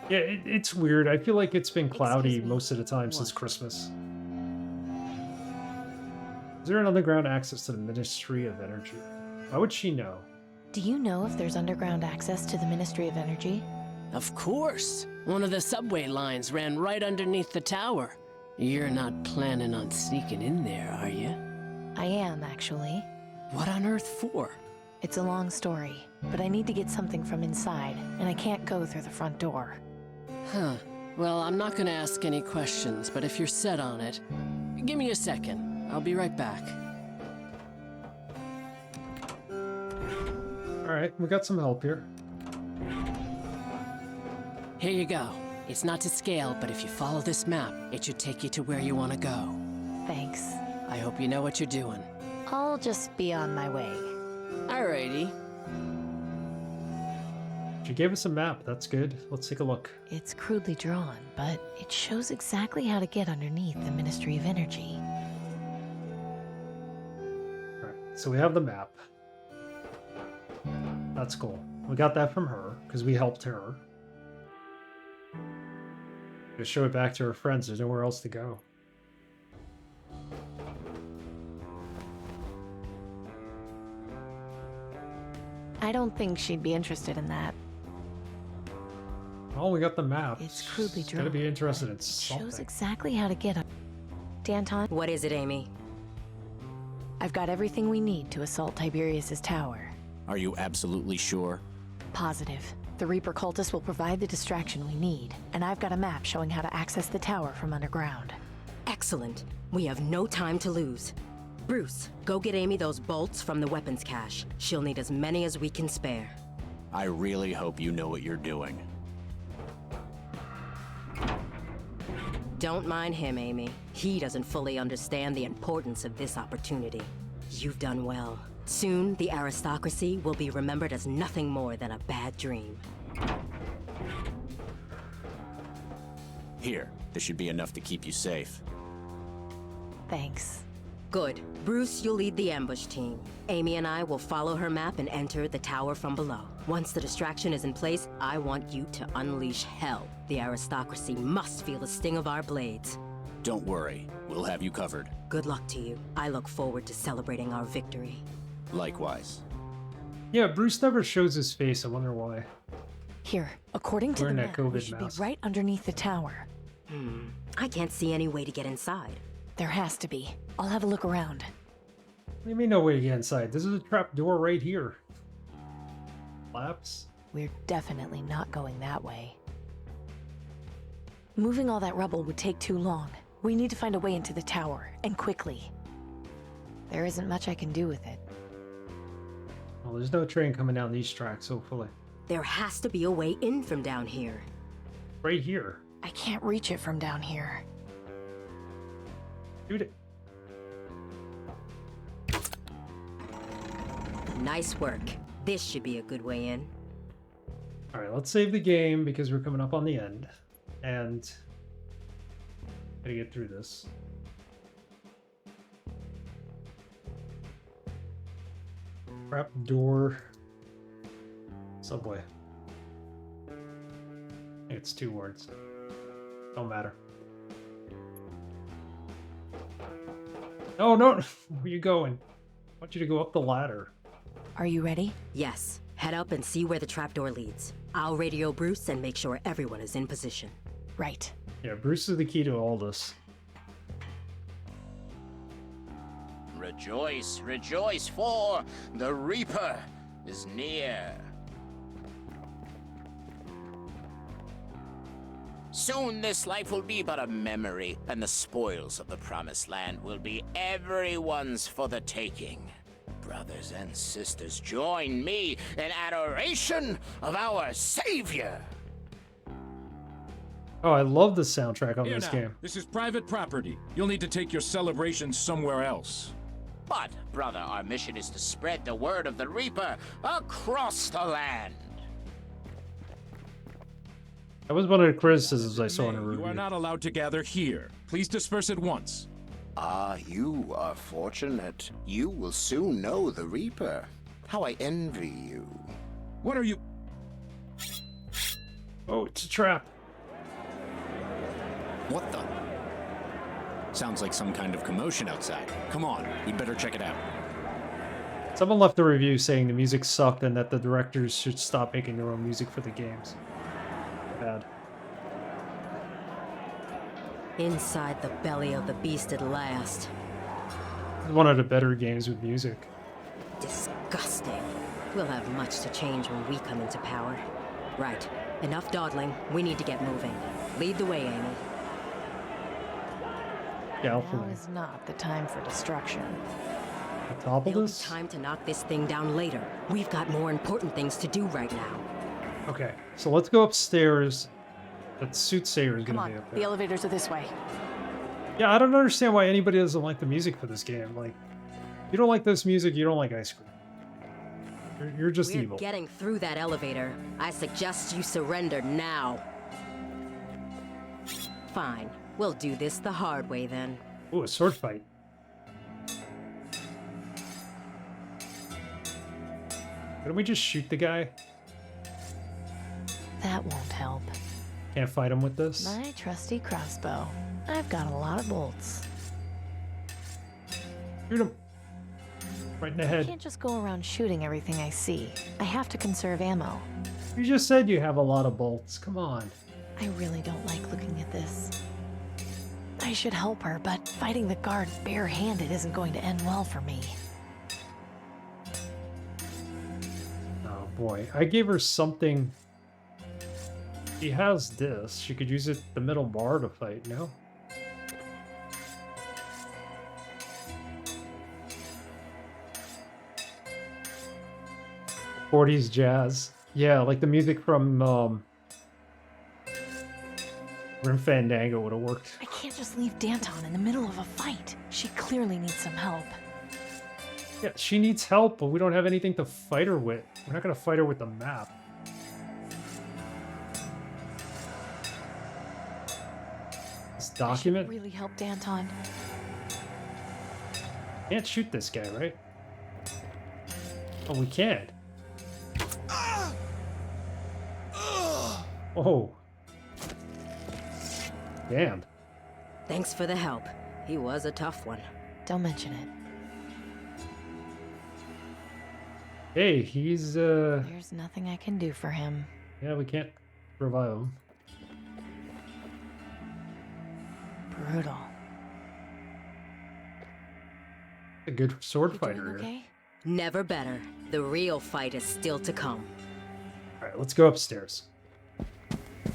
Yeah, it's weird. I feel like it's been cloudy most of the time since Christmas. Is there an underground access to the Ministry of Energy? Why would she know? Do you know if there's underground access to the Ministry of Energy? Of course. One of the subway lines ran right underneath the tower. You're not planning on sneaking in there, are you? I am, actually. What on earth for? It's a long story, but I need to get something from inside, and I can't go through the front door. Huh. Well, I'm not gonna ask any questions, but if you're set on it, give me a second. I'll be right back. Alright, we got some help here. Here you go. It's not to scale, but if you follow this map, it should take you to where you want to go. Thanks. I hope you know what you're doing. I'll just be on my way. Alrighty. She gave us a map. That's good. Let's take a look. It's crudely drawn, but it shows exactly how to get underneath the Ministry of Energy. Alright, so we have the map. That's cool. We got that from her, because we helped her. Just show it back to her friends. There's nowhere else to go. I don't think she'd be interested in that. Oh, we got the map. It's crudely drawn. Gotta be interested in It something. shows exactly how to get up. Danton? What is it, Amy? I've got everything we need to assault Tiberius's tower. Are you absolutely sure? Positive. The Reaper cultists will provide the distraction we need, and I've got a map showing how to access the tower from underground. Excellent. We have no time to lose. Bruce, go get Amy those bolts from the weapons cache. She'll need as many as we can spare. I really hope you know what you're doing. Don't mind him, Amy. He doesn't fully understand the importance of this opportunity. You've done well. Soon, the aristocracy will be remembered as nothing more than a bad dream. Here, this should be enough to keep you safe. Thanks. Good. Bruce, you'll lead the ambush team. Amy and I will follow her map and enter the tower from below. Once the distraction is in place, I want you to unleash hell. The aristocracy must feel the sting of our blades. Don't worry, we'll have you covered. Good luck to you. I look forward to celebrating our victory. Likewise. Yeah, Bruce never shows his face. I wonder why. Here, according to Wearing the that map, we COVID should mask. be right underneath the tower. I can't see any way to get inside. There has to be. I'll have a look around. What do you mean no way to get inside? This is a trap door right here. Collapse. We're definitely not going that way. Moving all that rubble would take too long. We need to find a way into the tower, and quickly. There isn't much I can do with it. Well, there's no train coming down these tracks, hopefully. There has to be a way in from down here. Right here. I can't reach it from down here. Shoot it. Nice work. This should be a good way in. Alright, let's save the game because we're coming up on the end. And gotta get through this. Trap door. Subway. It's 2 words. Don't matter. Oh no! Where are you going? I want you to go up the ladder. Are you ready? Yes. Head up and see where the trapdoor leads. I'll radio Bruce and make sure everyone is in position. Right. Yeah, Bruce is the key to all this. Rejoice, rejoice, for the Reaper is near. Soon this life will be but a memory, and the spoils of the Promised Land will be everyone's for the taking. Brothers and sisters, join me in adoration of our Savior. Oh, I love the soundtrack on Here this now, game. this is private property. You'll need to take your celebration somewhere else. But, brother, our mission is to spread the word of the Reaper across the land. That was one of the criticisms I saw in a You review. are not allowed to gather here. Please disperse at once. Ah, you are fortunate. You will soon know the Reaper. How I envy you. What are you... Oh, it's a trap. What the? Sounds like some kind of commotion outside. Come on, we'd better check it out. Someone left a review saying the music sucked and that the directors should stop making their own music for the games. Bad. Inside the belly of the beast at last. It's one of the better games with music. Disgusting. We'll have much to change when we come into power. Right. Enough dawdling. We need to get moving. Lead the way, Amy. Yeah, Now is not the time for destruction. On top of There'll be this? time to knock this thing down later. We've got more important things to do right now. Okay, so let's go upstairs That soothsayer is Come gonna on, be up the there. elevators are this way. Yeah, I don't understand why anybody doesn't like the music for this game. Like, you don't like this music, you don't like ice cream. You're just We're evil. getting through that elevator. I suggest you surrender now. Fine. We'll do this the hard way then. Ooh, a sword fight. Couldn't we just shoot the guy? That won't help. Can't fight him with this? My trusty crossbow. I've got a lot of bolts. Shoot him. Right in the I head. can't just go around shooting everything I see. I have to conserve ammo. You just said you have a lot of bolts. Come on. I really don't like looking at this. I should help her, but fighting the guard barehanded isn't going to end well for me. Oh boy. I gave her something. She has this. She could use it the middle bar to fight, no? '40s jazz. Yeah, like the music from Grim Fandango would have worked. I can't just leave Danton in the middle of a fight. She clearly needs some help. Yeah, she needs help, but we don't have anything to fight her with. We're not gonna fight her with the map. This document? I should really help Danton. Can't shoot this guy, right? Oh, we can. Oh. Damn. Thanks for the help. He was a tough one. Don't mention it. Hey, he's There's nothing I can do for him. yeah, we can't revive him. Brutal. A good sword You fighter. doing okay? Never better. The real fight is still to come. Alright, let's go upstairs.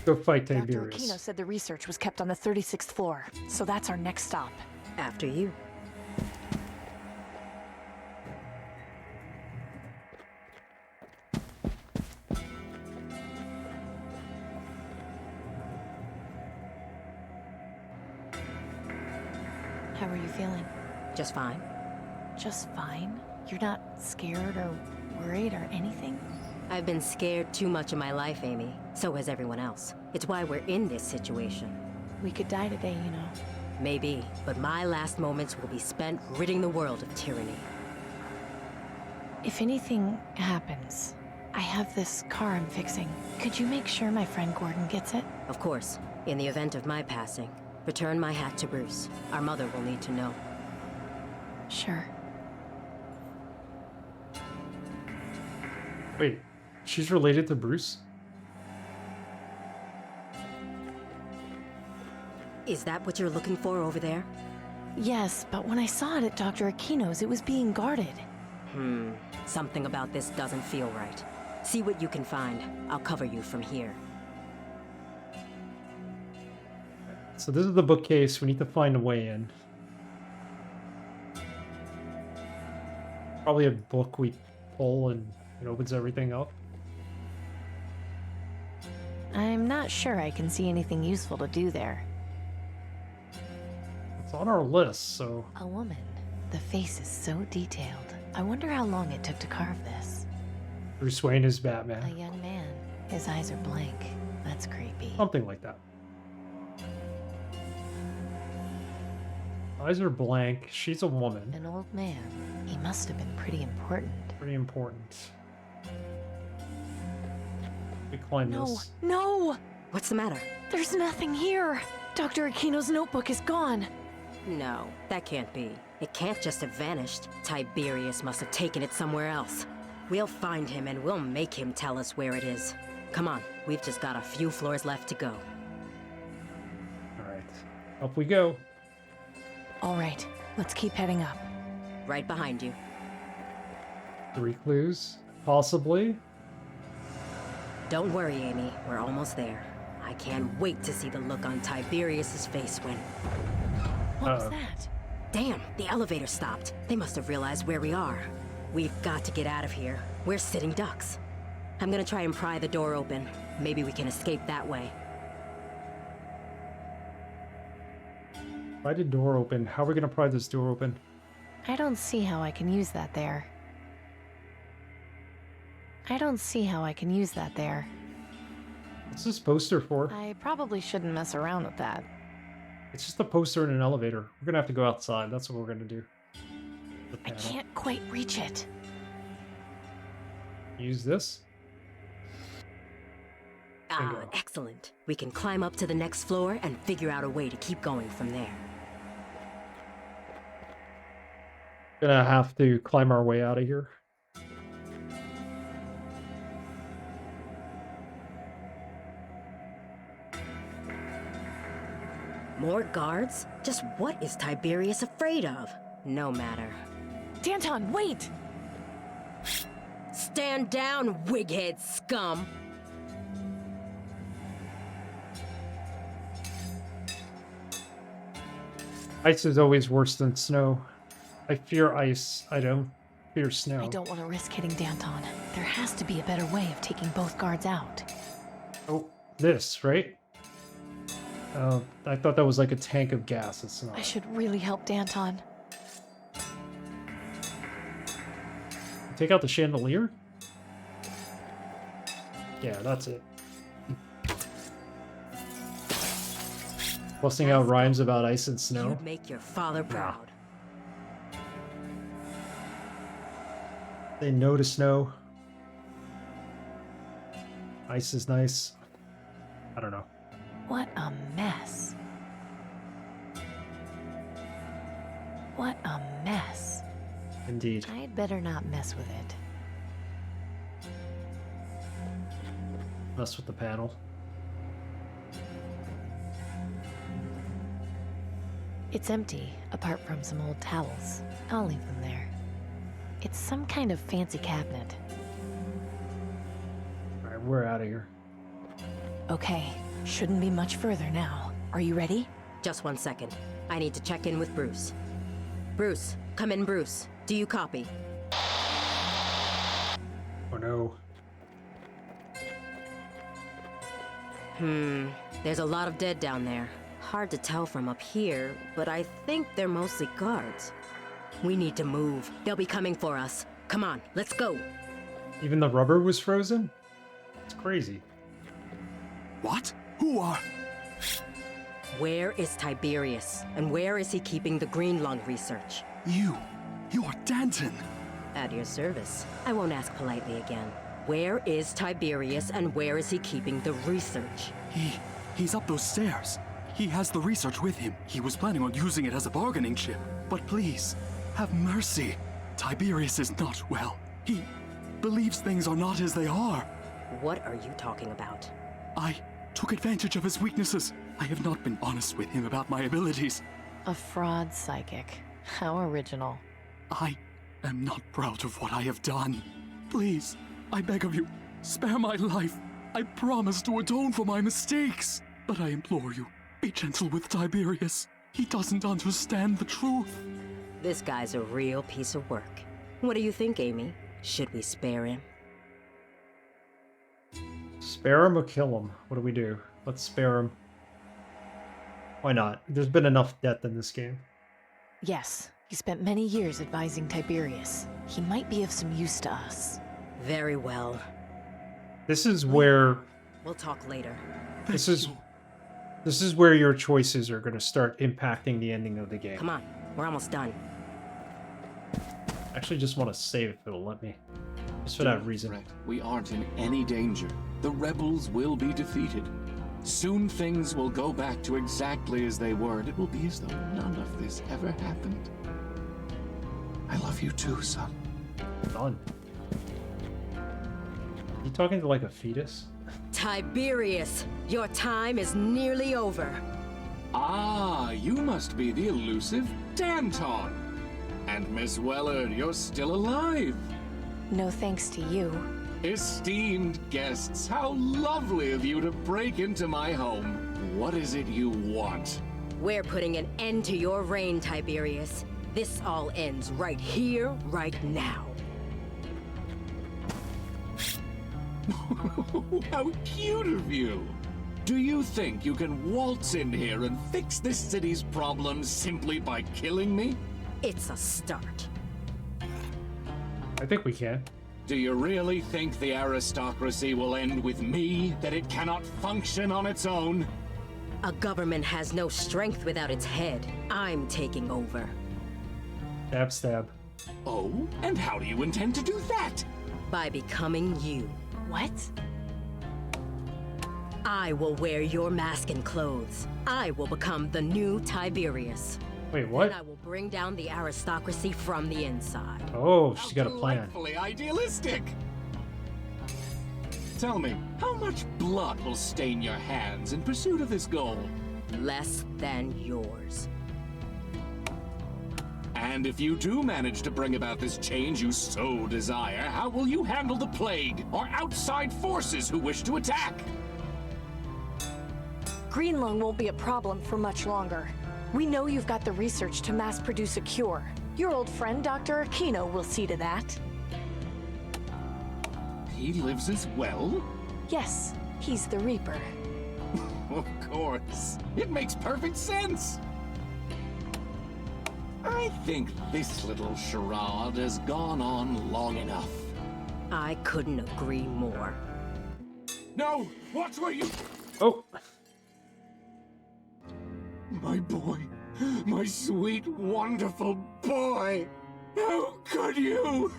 Go fight Dr. Tiberius. Aquino said the research was kept on the 36th floor, so that's our next stop. After you. How are you feeling? Just fine. Just fine? You're not scared or worried or anything? I've been scared too much in my life, Amy. So has everyone else. It's why we're in this situation. We could die today, you know. Maybe, but my last moments will be spent ridding the world of tyranny. If anything happens, I have this car I'm fixing. Could you make sure my friend Gordon gets it? Of course. In the event of my passing, return my hat to Bruce. Our mother will need to know. Sure. Wait, she's related to Bruce? Is that what you're looking for over there? Yes, but when I saw it at Dr. Aquino's, it was being guarded. Something about this doesn't feel right. See what you can find. I'll cover you from here. So this is the bookcase. We need to find a way in. Probably a book we pull and it opens everything up. I'm not sure I can see anything useful to do there. It's on our list, so... A woman. The face is so detailed. I wonder how long it took to carve this. Bruce Wayne is A Batman. young man. His eyes are blank. That's creepy. Something like that. Eyes are blank. She's a woman. An old man. He must have been pretty important. Pretty important. We climb No, this. no! What's the matter? There's nothing here! Dr. Aquino's notebook is gone. No, that can't be. It can't just have vanished. Tiberius must have taken it somewhere else. We'll find him and we'll make him tell us where it is. Come on, we've just got a few floors left to go. Alright. Up we go. All right, let's keep heading up. Right behind you. 3 clues. Possibly. Don't worry, Amy. We're almost there. I can't wait to see the look on Tiberius's face when... What was that? Damn, the elevator stopped. They must have realized where we are. We've got to get out of here. We're sitting ducks. I'm gonna try and pry the door open. Maybe we can escape that way. Why did door open? How are we gonna pry this door open? I don't see how I can use that there. What's this poster for? I probably shouldn't mess around with that. It's just a poster in an elevator. We're gonna have to go outside. That's what we're gonna do. I can't quite reach it. Use this. Ah, excellent. We can climb up to the next floor and figure out a way to keep going from there. Gonna have to climb our way out of here. More guards? Just what is Tiberius afraid of? No matter. Danton, wait! Stand down, wighead scum! Ice is always worse than snow. I fear ice. I don't fear snow. I don't want to risk hitting Danton. There has to be a better way of taking both guards out. Oh, this, right? I thought that was like a tank of gas. It's not. I should really help Danton. Take out the chandelier? Yeah, that's it. Busting out rhymes about ice and snow. You'd make your father proud. Say no to snow. Ice is nice. I don't know. What a mess. What a mess. Indeed. I'd better not mess with it. Mess with the panel. It's empty, apart from some old towels. I'll leave them there. It's some kind of fancy cabinet. Alright, we're out of here. Okay, shouldn't be much further now. Are you ready? Just 1 second. I need to check in with Bruce. Bruce, come in, Bruce. Do you copy? Oh no. There's a lot of dead down there. Hard to tell from up here, but I think they're mostly guards. We need to move. They'll be coming for us. Come on, let's go. Even the rubber was frozen? It's crazy. What? Who are... Where is Tiberius? And where is he keeping the green lung research? You are Danton. At your service. I won't ask politely again. Where is Tiberius and where is he keeping the research? He's up those stairs. He has the research with him. He was planning on using it as a bargaining chip. But please, have mercy. Tiberius is not well. He believes things are not as they are. What are you talking about? I took advantage of his weaknesses. I have not been honest with him about my abilities. A fraud psychic. How original. I am not proud of what I have done. Please, I beg of you, spare my life. I promise to atone for my mistakes. But I implore you, be gentle with Tiberius. He doesn't understand the truth. This guy's a real piece of work. What do you think, Amy? Should we spare him? Spare him or kill him? What do we do? Let's spare him. Why not? There's been enough death in this game. Yes, he spent many years advising Tiberius. He might be of some use to us. Very well. This is where... We'll talk later. This is where your choices are going to start impacting the ending of the game. Come on, we're almost done. I actually just want to save if it'll let me. Just for that reason. Fret. We aren't in any danger. The rebels will be defeated. Soon things will go back to exactly as they were, and it will be as though none of this ever happened. I love you too, son. Son? You talking to like a fetus? Tiberius, your time is nearly over. Ah, you must be the elusive Danton. And Miss Wellard, you're still alive. No thanks to you. Esteemed guests, how lovely of you to break into my home. What is it you want? We're putting an end to your reign, Tiberius. This all ends right here, right now. How cute of you. Do you think you can waltz in here and fix this city's problems simply by killing me? It's a start. I think we can. Do you really think the aristocracy will end with me, that it cannot function on its own? A government has no strength without its head. I'm taking over. Stab, stab. Oh? And how do you intend to do that? By becoming you. What? I will wear your mask and clothes. I will become the new Tiberius. Wait, what? And I will bring down the aristocracy from the inside. Oh, she's got a plan. Delightfully idealistic. Tell me, how much blood will stain your hands in pursuit of this goal? Less than yours. And if you do manage to bring about this change you so desire, how will you handle the plague or outside forces who wish to attack? Green won't be a problem for much longer. We know you've got the research to mass produce a cure. Your old friend, Dr. Aquino, will see to that. He lives as well? Yes, he's the Reaper. Of course. It makes perfect sense. I think this little charade has gone on long enough. I couldn't agree more. No! What were you? Oh! My boy. My sweet, wonderful boy. How could you?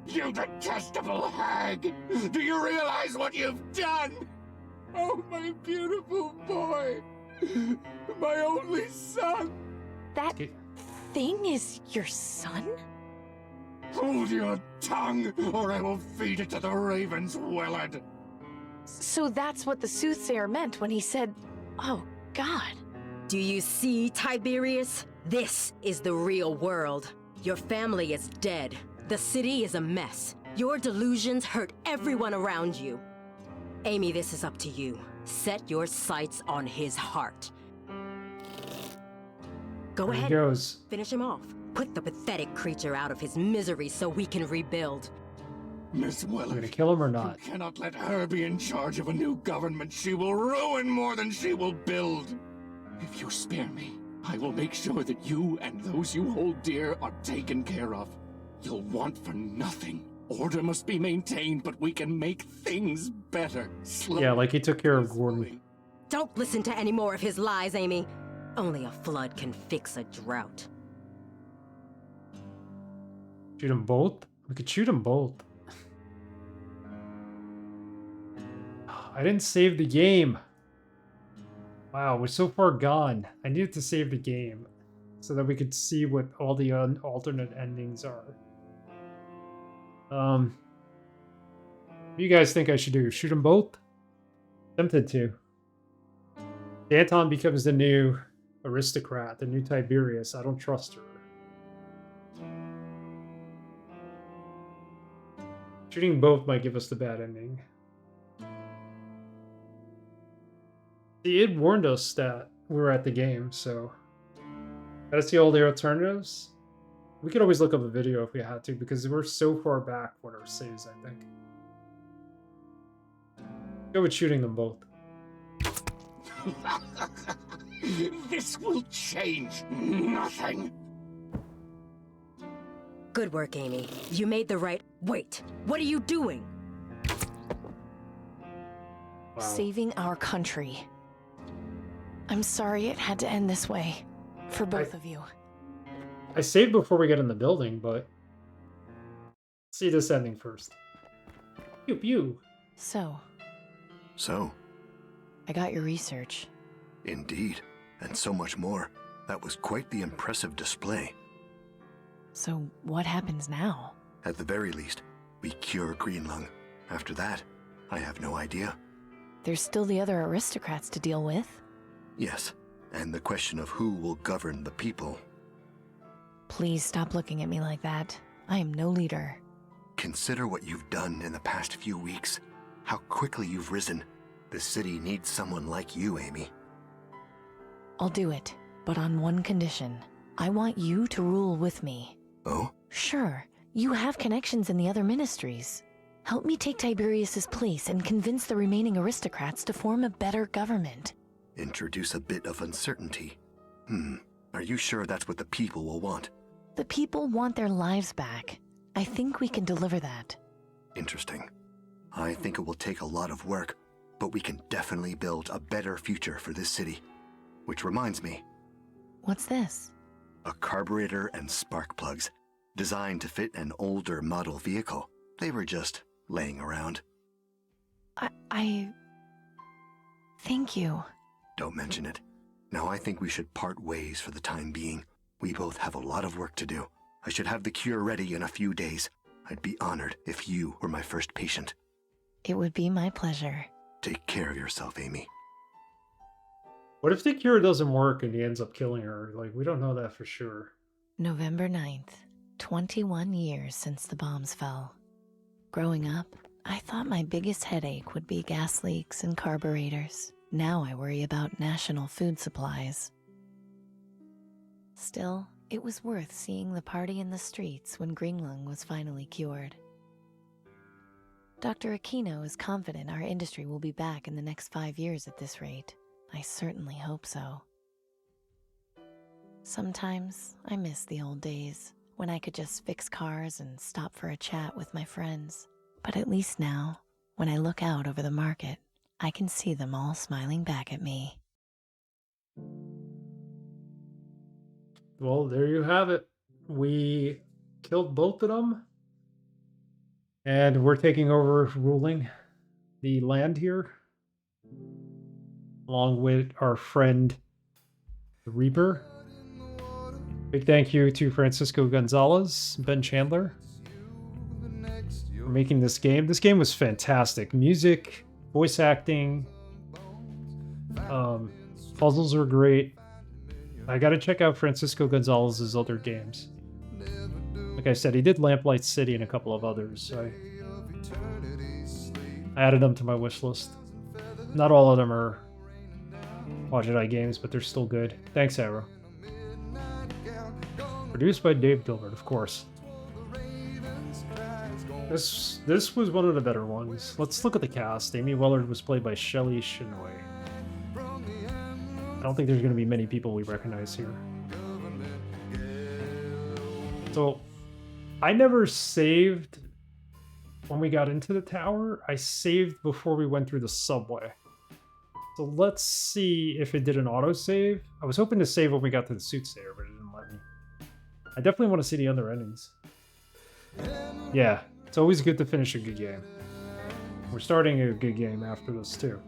You detestable hag! Do you realize what you've done? Oh, my beautiful boy! My only son! That thing is your son? Hold your tongue, or I will feed it to the ravens, Wellard! So that's what the soothsayer meant when he said, oh, God. Do you see, Tiberius? This is the real world. Your family is dead. The city is a mess. Your delusions hurt everyone around you. Amy, this is up to you. Set your sights on his heart. Go There ahead. he goes. Finish him off. Put the pathetic creature out of his misery so we can rebuild. Miss Wellard, You gonna kill him or not? you cannot let her be in charge of a new government. She will ruin more than she will build. If you spare me, I will make sure that you and those you hold dear are taken care of. You'll want for nothing. Order must be maintained, but we can make things better. Slowly. Yeah, like he took care of Gordon. Don't listen to any more of his lies, Amy. Only a flood can fix a drought. Shoot them both? We could shoot them both. I didn't save the game. Wow, we're so far gone. I needed to save the game so that we could see what all the alternate endings are. What do you guys think I should do? Shoot them both? Tempted to. Danton becomes the new aristocrat, the new Tiberius. I don't trust her. Shooting both might give us the bad ending. See, it warned us that we were at the game, so... Gotta see all the alternatives. We could always look up a video if we had to, because we're so far back for our saves, I think. Go with shooting them both. This will change nothing. Good work, Amy. You made the right... Wait, what are you doing? Wow. Saving our country. I'm sorry it had to end this way. For both of you. I saved before we get in the building, but... Let's see this ending first. Pew pew. So, So, I got your research. indeed, and so much more. That was quite the impressive display. So what happens now? At the very least, we cure Greenlung. After that, I have no idea. There's still the other aristocrats to deal with. Yes, and the question of who will govern the people. Please stop looking at me like that. I am no leader. Consider what you've done in the past few weeks. How quickly you've risen. The city needs someone like you, Amy. I'll do it, but on one condition. I want you to rule with me. Oh? Sure, you have connections in the other ministries. Help me take Tiberius's place and convince the remaining aristocrats to form a better government. Introduce a bit of uncertainty. Are you sure that's what the people will want? The people want their lives back. I think we can deliver that. Interesting. I think it will take a lot of work, but we can definitely build a better future for this city. Which reminds me. What's this? A carburetor and spark plugs, designed to fit an older model vehicle. They were just laying around. Thank you. Don't mention it. Now I think we should part ways for the time being. We both have a lot of work to do. I should have the cure ready in a few days. I'd be honored if you were my first patient. It would be my pleasure. Take care of yourself, Amy. What if the cure doesn't work and he ends up killing her? Like, we don't know that for sure. November 9th, 21 years since the bombs fell. Growing up, I thought my biggest headache would be gas leaks and carburetors. Now I worry about national food supplies. Still, it was worth seeing the party in the streets when Greenlung was finally cured. Dr. Aquino is confident our industry will be back in the next 5 years at this rate. I certainly hope so. Sometimes I miss the old days when I could just fix cars and stop for a chat with my friends. But at least now, when I look out over the market, I can see them all smiling back at me. Well, there you have it. We killed both of them. And we're taking over ruling the land here. Along with our friend, the Reaper. Big thank you to Francisco Gonzalez, Ben Chandler, for making this game. This game was fantastic. Music, voice acting, puzzles are great. I gotta check out Francisco Gonzalez's other games. Like I said, he did Lamplight City and a couple of others, so I added them to my wish list. Not all of them are Wajidai games, but they're still good. Thanks, Arrow. Produced by Dave Dilbert, of course. This was one of the better ones. Let's look at the cast. Amy Wellard was played by Shelley Chinoy. I don't think there's going to be many people we recognize here. So, I never saved when we got into the tower. I saved before we went through the subway. So let's see if it did an autosave. I was hoping to save when we got to the soothsayer, but it didn't let me. I definitely want to see the other endings. Yeah, it's always good to finish a good game. We're starting a good game after this too.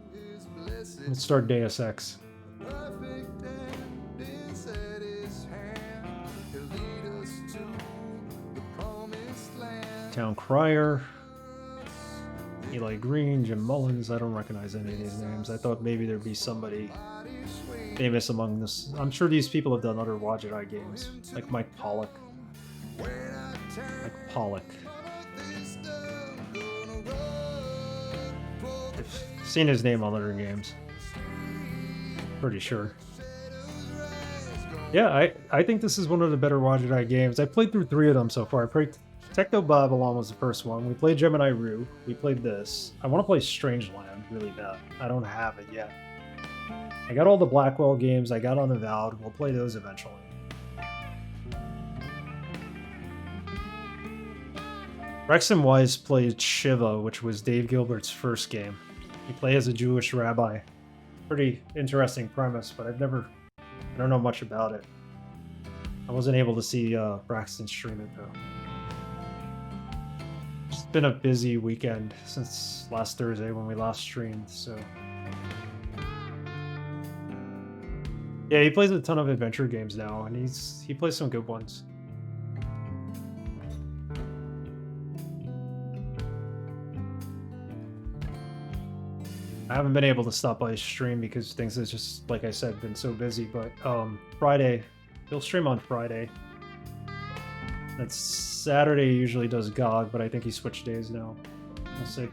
Let's start Deus Ex. Town Crier, Eli Green, Jim Mullins. I don't recognize any of these names. I thought maybe there'd be somebody famous among this. I'm sure these people have done other Wajidai games, like Mike Pollock. I've seen his name on other games. Pretty sure. Yeah, I think this is one of the better Wajidai games. I played through 3 of them so far. I played Techno Babylon was the first one. We played Gemini Rue. We played this. I want to play Strangeland really bad. I don't have it yet. I got all the Blackwell games. I got Unavowed. We'll play those eventually. Rexon Wise played Shiva, which was Dave Gilbert's first game. He played as a Jewish rabbi. Pretty interesting premise, but I don't know much about it. I wasn't able to see Braxton stream it though. It's been a busy weekend since last Thursday when we last streamed, so. Yeah, he plays a ton of adventure games now, and he plays some good ones. I haven't been able to stop by his stream because things have just, like I said, been so busy, but Friday, he'll stream on Friday. That's Saturday he usually does GOG, but I think he switched days now. We'll see.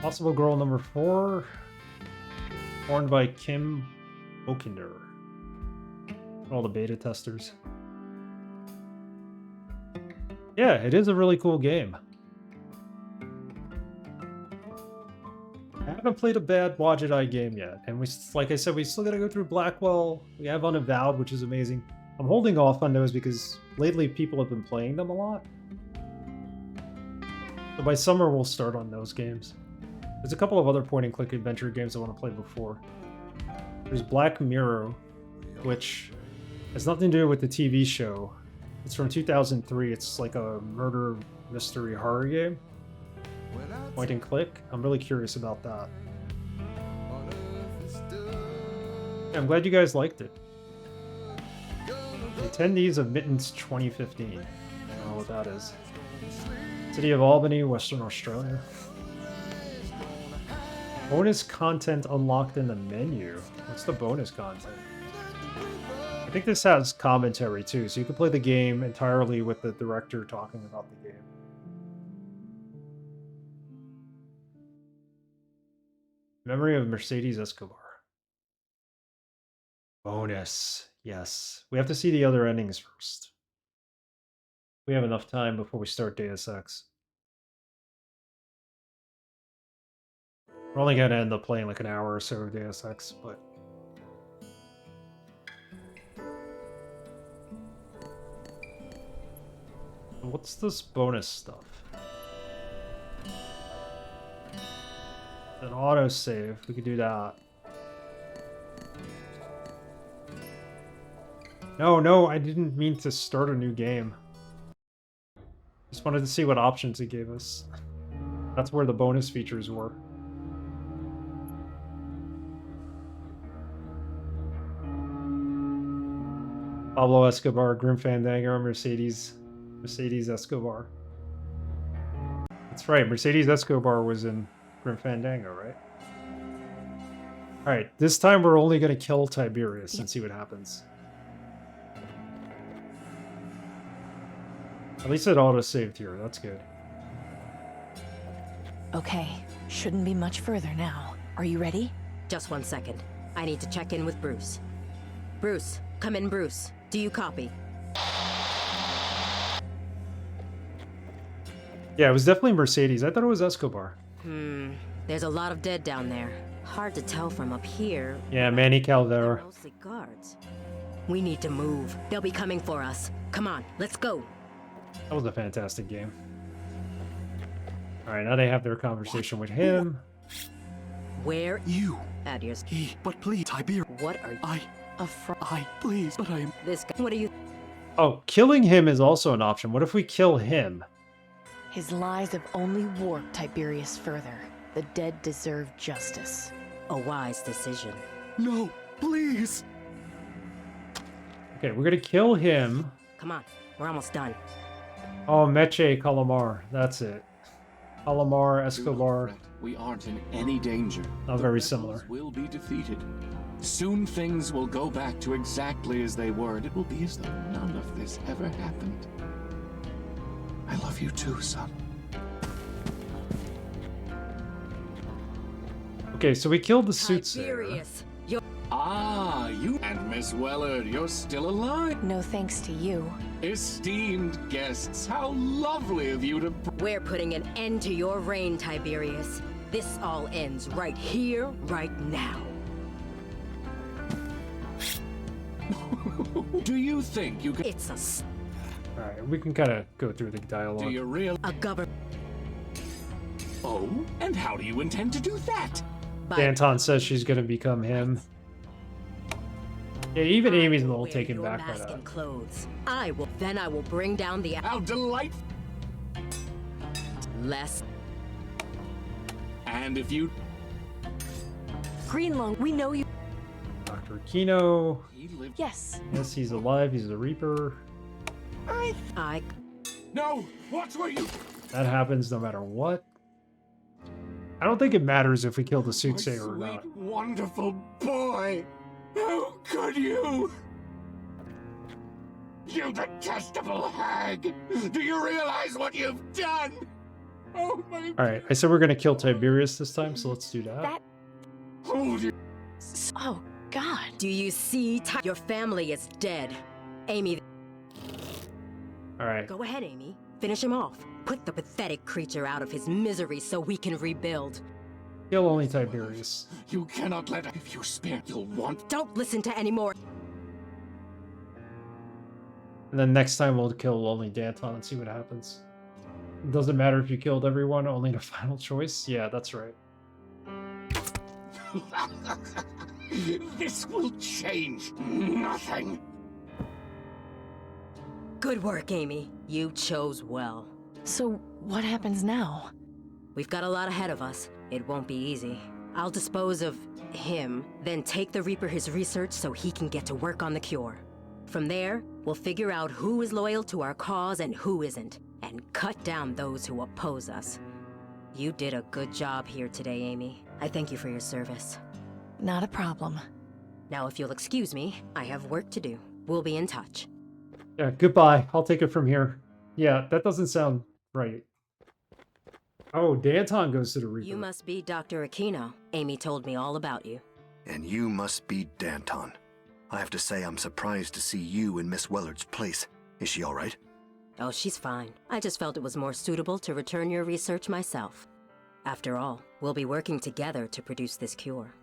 Possible Girl number 4. Horned by Kim Okinder. All the beta testers. Yeah, it is a really cool game. I haven't played a bad Wadjet Eye game yet, and like I said, we still gotta go through Blackwell. We have Unavowed, which is amazing. I'm holding off on those because lately people have been playing them a lot. So by summer, we'll start on those games. There's a couple of other point-and-click adventure games I want to play before. There's Black Mirror, which has nothing to do with the TV show. It's from 2003. It's like a murder mystery horror game. Point and click. I'm really curious about that. Yeah, I'm glad you guys liked it. Attendees of Mittens 2015. I don't know what that is. City of Albany, Western Australia. Bonus content unlocked in the menu. What's the bonus content? I think this has commentary too, so you can play the game entirely with the director talking about the game. Memory of Mercedes Escobar. Bonus. Yes. We have to see the other endings first. We have enough time before we start Deus Ex. We're only going to end up playing like an hour or so of Deus Ex, but... What's this bonus stuff? An autosave. We could do that. No, I didn't mean to start a new game. Just wanted to see what options it gave us. That's where the bonus features were. Pablo Escobar, Grim Fandango, Mercedes Escobar. That's right, Mercedes Escobar was in Grim Fandango, right? Alright, this time we're only going to kill Tiberius and see what happens. At least it auto-saved here, that's good. Okay, shouldn't be much further now. Are you ready? Just 1 second. I need to check in with Bruce. Bruce, come in, Bruce. Do you copy? Yeah, it was definitely Mercedes. I thought it was Escobar. There's a lot of dead down there. Hard to tell from up here. Yeah, Manny Caldera. Mostly guards. We need to move. They'll be coming for us. Come on, let's go. That was a fantastic game. Alright, now they have their conversation with him. Where? You. Adios. He. But please, Tiberius. What are you? Please, but I am... This guy. What are you? Oh, killing him is also an option. What if we kill him? His lies have only warped Tiberius further. The dead deserve justice. A wise decision. No, please. Okay, we're gonna kill him. Come on, we're almost done. Oh, Meche Calamar. That's it. Calamar, Escobar. We aren't in any danger. Not very similar. Will be defeated. Soon things will go back to exactly as they were, and it will be as though none of this ever happened. I love you too, son. Okay, so we killed the soothsayer. You and Miss Wellard, you're still alive. No thanks to you. Esteemed guests, how lovely of you to... We're putting an end to your reign, Tiberius. This all ends right here, right now. Do you think you can... It's a... Alright, we can kind of go through the dialogue. Do you real... A government... Oh? And how do you intend to do that? Danton says she's gonna become him. Yeah, even Amy's a little taken back by that. Clothes. I will bring down the... How delightful! Less. And if you... Greenlung, we know you... Dr. Aquino. Yes. Yes, he's alive. He's a Reaper. No! What were you... That happens no matter what. I don't think it matters if we kill the soothsayer or not. Wonderful boy! How could you? You detestable hag! Do you realize what you've done? Oh my... Alright, I said we're gonna kill Tiberius this time, so let's do that. Hold you. Oh, God. Do you see? Your family is dead. Amy. Alright. Go ahead, Amy. Finish him off. Put the pathetic creature out of his misery so we can rebuild. Kill only Tiberius. You cannot let... If you spare, you'll want... Don't listen to any more. And then next time we'll kill only Danton and see what happens. It doesn't matter if you killed everyone, only the final choice. Yeah, that's right. This will change nothing. Good work, Amy. You chose well. So, what happens now? We've got a lot ahead of us. It won't be easy. I'll dispose of him, then take the Reaper his research so he can get to work on the cure. From there, we'll figure out who is loyal to our cause and who isn't, and cut down those who oppose us. You did a good job here today, Amy. I thank you for your service. Not a problem. Now, if you'll excuse me, I have work to do. We'll be in touch. Yeah, goodbye. I'll take it from here. Yeah, that doesn't sound right. Oh, Danton goes to the Reaper. You must be Dr. Aquino. Amy told me all about you. And you must be Danton. I have to say I'm surprised to see you in Miss Wellard's place. Is she all right? Oh, she's fine. I just felt it was more suitable to return your research myself. After all, we'll be working together to produce this cure.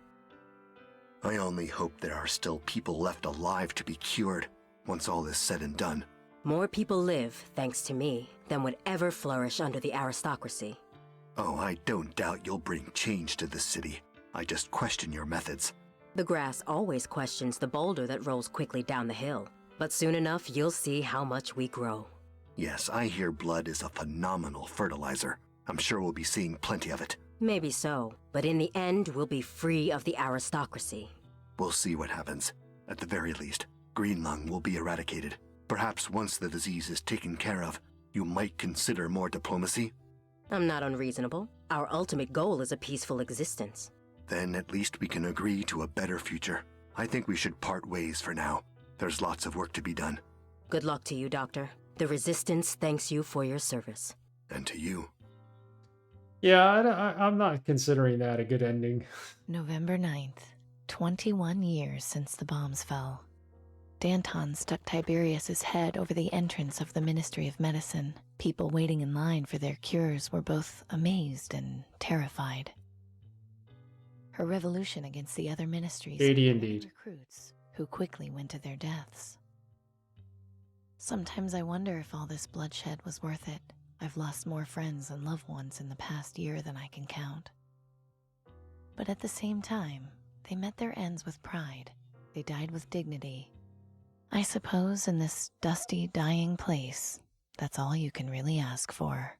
I only hope there are still people left alive to be cured once all is said and done. More people live, thanks to me, than would ever flourish under the aristocracy. Oh, I don't doubt you'll bring change to this city. I just question your methods. The grass always questions the boulder that rolls quickly down the hill. But soon enough, you'll see how much we grow. Yes, I hear blood is a phenomenal fertilizer. I'm sure we'll be seeing plenty of it. Maybe so, but in the end, we'll be free of the aristocracy. We'll see what happens. At the very least, green lung will be eradicated. Perhaps once the disease is taken care of, you might consider more diplomacy? I'm not unreasonable. Our ultimate goal is a peaceful existence. Then at least we can agree to a better future. I think we should part ways for now. There's lots of work to be done. Good luck to you, Doctor. The Resistance thanks you for your service. And to you. Yeah, I'm not considering that a good ending. November 9th, 21 years since the bombs fell. Danton stuck Tiberius's head over the entrance of the Ministry of Medicine. People waiting in line for their cures were both amazed and terrified. Her revolution against the other ministries Shady indeed. Recruits who quickly went to their deaths. Sometimes I wonder if all this bloodshed was worth it. I've lost more friends and loved ones in the past year than I can count. But at the same time, they met their ends with pride. They died with dignity. I suppose in this dusty, dying place, that's all you can really ask for.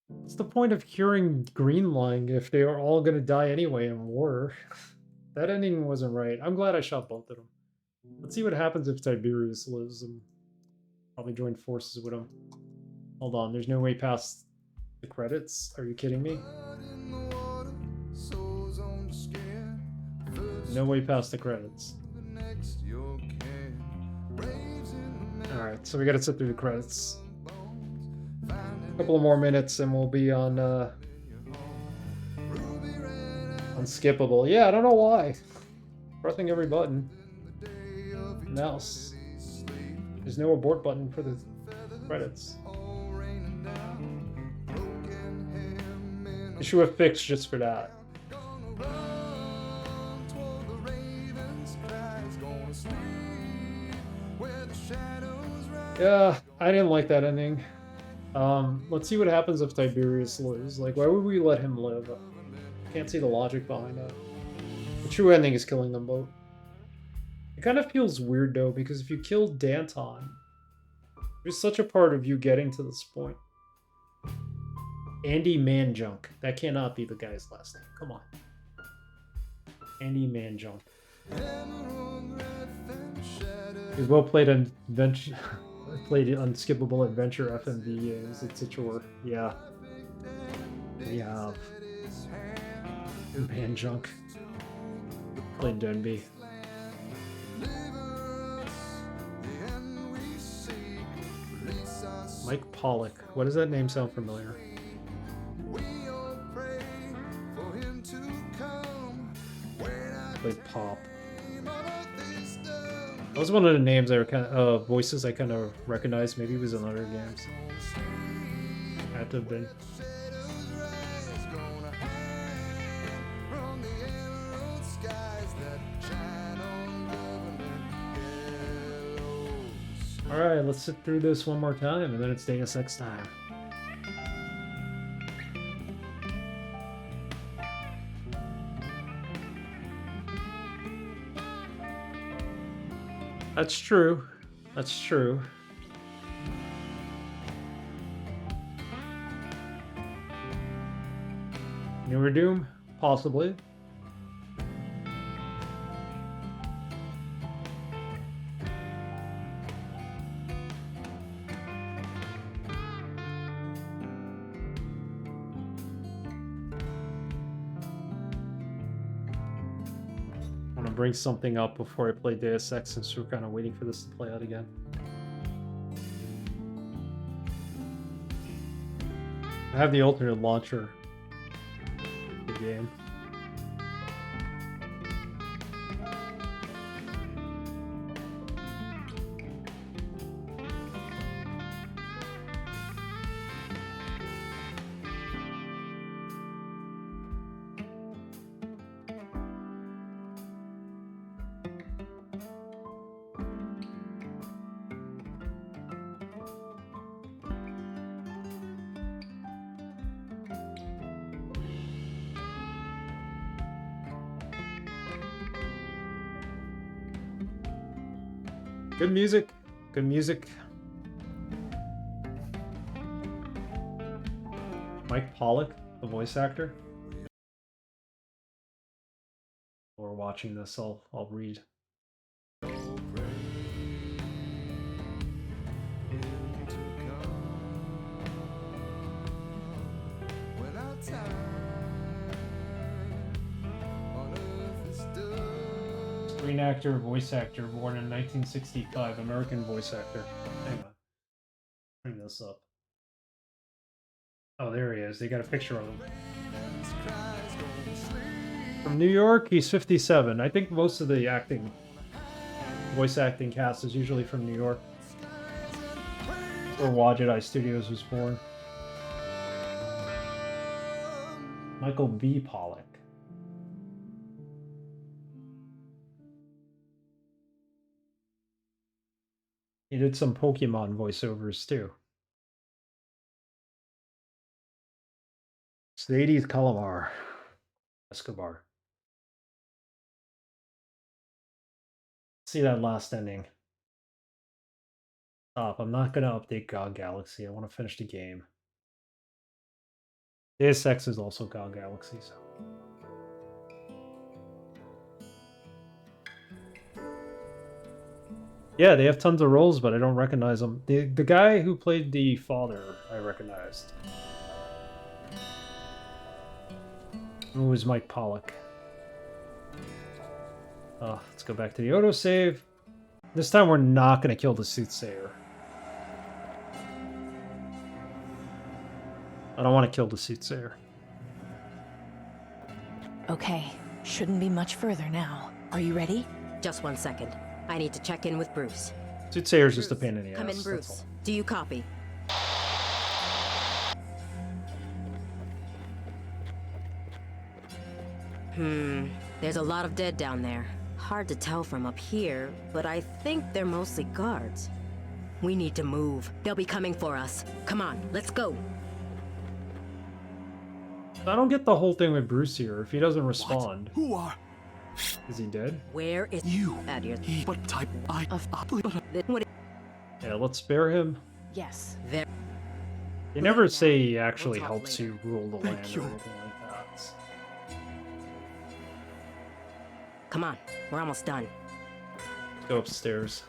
What's the point of curing green lung if they are all gonna die anyway in war? That ending wasn't right. I'm glad I shot both of them. Let's see what happens if Tiberius lives and probably join forces with him. Hold on, there's no way past the credits? Are you kidding me? No way past the credits. Alright, so we gotta sit through the credits. A couple of more minutes and we'll be on unskippable. Yeah, I don't know why. Pressing every button. Mouse. There's no abort button for the credits. Issue a fix just for that. Yeah, I didn't like that ending. Let's see what happens if Tiberius lives. Like, why would we let him live? Can't see the logic behind that. The true ending is killing them both. It kind of feels weird though, because if you kill Danton, there's such a part of you getting to this point. Andy Manjunk. That cannot be the guy's last name. Come on. Andy Manjunk. We've both played played unskippable adventure FMV games. It's a chore. Yeah. We have. Manjunk. Played Denby. Mike Pollock. What does that name sound familiar? Played Pop. That was one of the names I kind of voices I kind of recognized. Maybe it was in other games. Had to have been. All right, let's sit through this one more time, and then it's Deus Ex time. That's true. That's true. Newer Doom? Possibly. Bring something up before I play Deus Ex, since we're kind of waiting for this to play out again. I have the alternate launcher of the game. Good music. Good music. Mike Pollock, the voice actor. While we're watching this, I'll read. Screen actor, voice actor, born in 1965, American voice actor. Hang on. Bring this up. Oh, there he is. They got a picture of him. From New York, he's 57. I think most of the voice acting cast is usually from New York. Where Wadjet Eye Studios was born. Michael V. Pollock. He did some Pokemon voiceovers too. It's the 80s Calamar. Escobar. See that last ending. Stop. I'm not going to update GOG Galaxy. I want to finish the game. Deus Ex is also GOG Galaxy, so. Yeah, they have tons of roles, but I don't recognize them. The guy who played the father, I recognized. Who was Mike Pollock? Let's go back to the autosave. This time we're not going to kill the soothsayer. I don't want to kill the soothsayer. Okay, shouldn't be much further now. Are you ready? Just 1 second. I need to check in with Bruce. Soothsayer's just a pain in the ass. Come in, Bruce. Do you copy? There's a lot of dead down there. Hard to tell from up here, but I think they're mostly guards. We need to move. They'll be coming for us. Come on, let's go. I don't get the whole thing with Bruce here. If he doesn't respond. Who are? Is he dead? Where is you? What type of Yeah, let's spare him. Yes. There. They never say he actually helps you rule the land or anything like that. Come on, we're almost done. Let's go upstairs.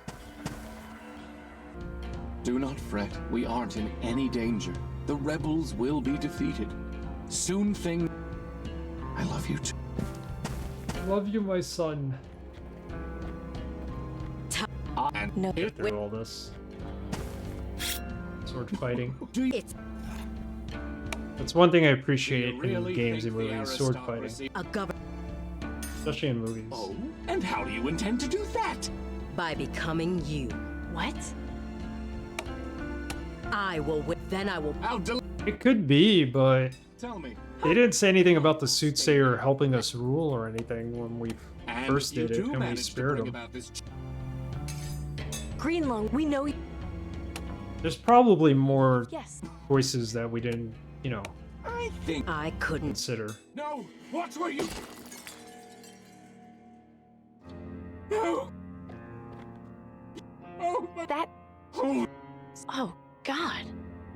Do not fret. We aren't in any danger. The rebels will be defeated. Soon things. I love you too. Love you, my son. No. Through all this sword fighting. That's one thing I appreciate in games and movies: sword fighting. Especially in movies. Oh, and how do you intend to do that? By becoming you. What? I will win. Then I will. It could be, but Tell me. they didn't say anything about the soothsayer helping us rule or anything when we first did it, and we spared him. Greenlung, we know. There's probably more Yes. choices that we didn't, you know, I think I couldn't consider. No! What were you? No! Oh, my... That. Oh, God.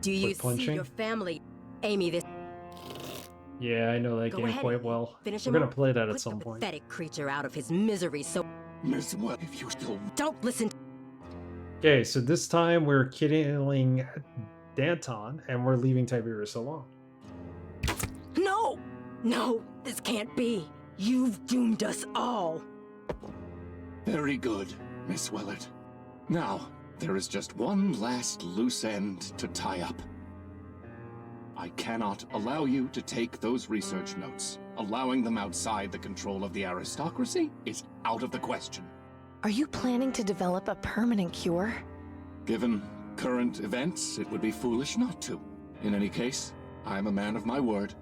Do you With see punching? your family? Amy, this. Yeah, I know that Go game ahead, quite well. Finish We're him gonna off. play that Put at some the point. pathetic creature out of his misery. So Miss, what if you still... don't listen. Okay, so this time we're killing Danton, and we're leaving Tiberius alone. No! No! This can't be! You've doomed us all! Very good, Miss Wellard. Now, there is just one last loose end to tie up. I cannot allow you to take those research notes. Allowing them outside the control of the aristocracy is out of the question. Are you planning to develop a permanent cure? Given current events, it would be foolish not to. In any case, I am a man of my word.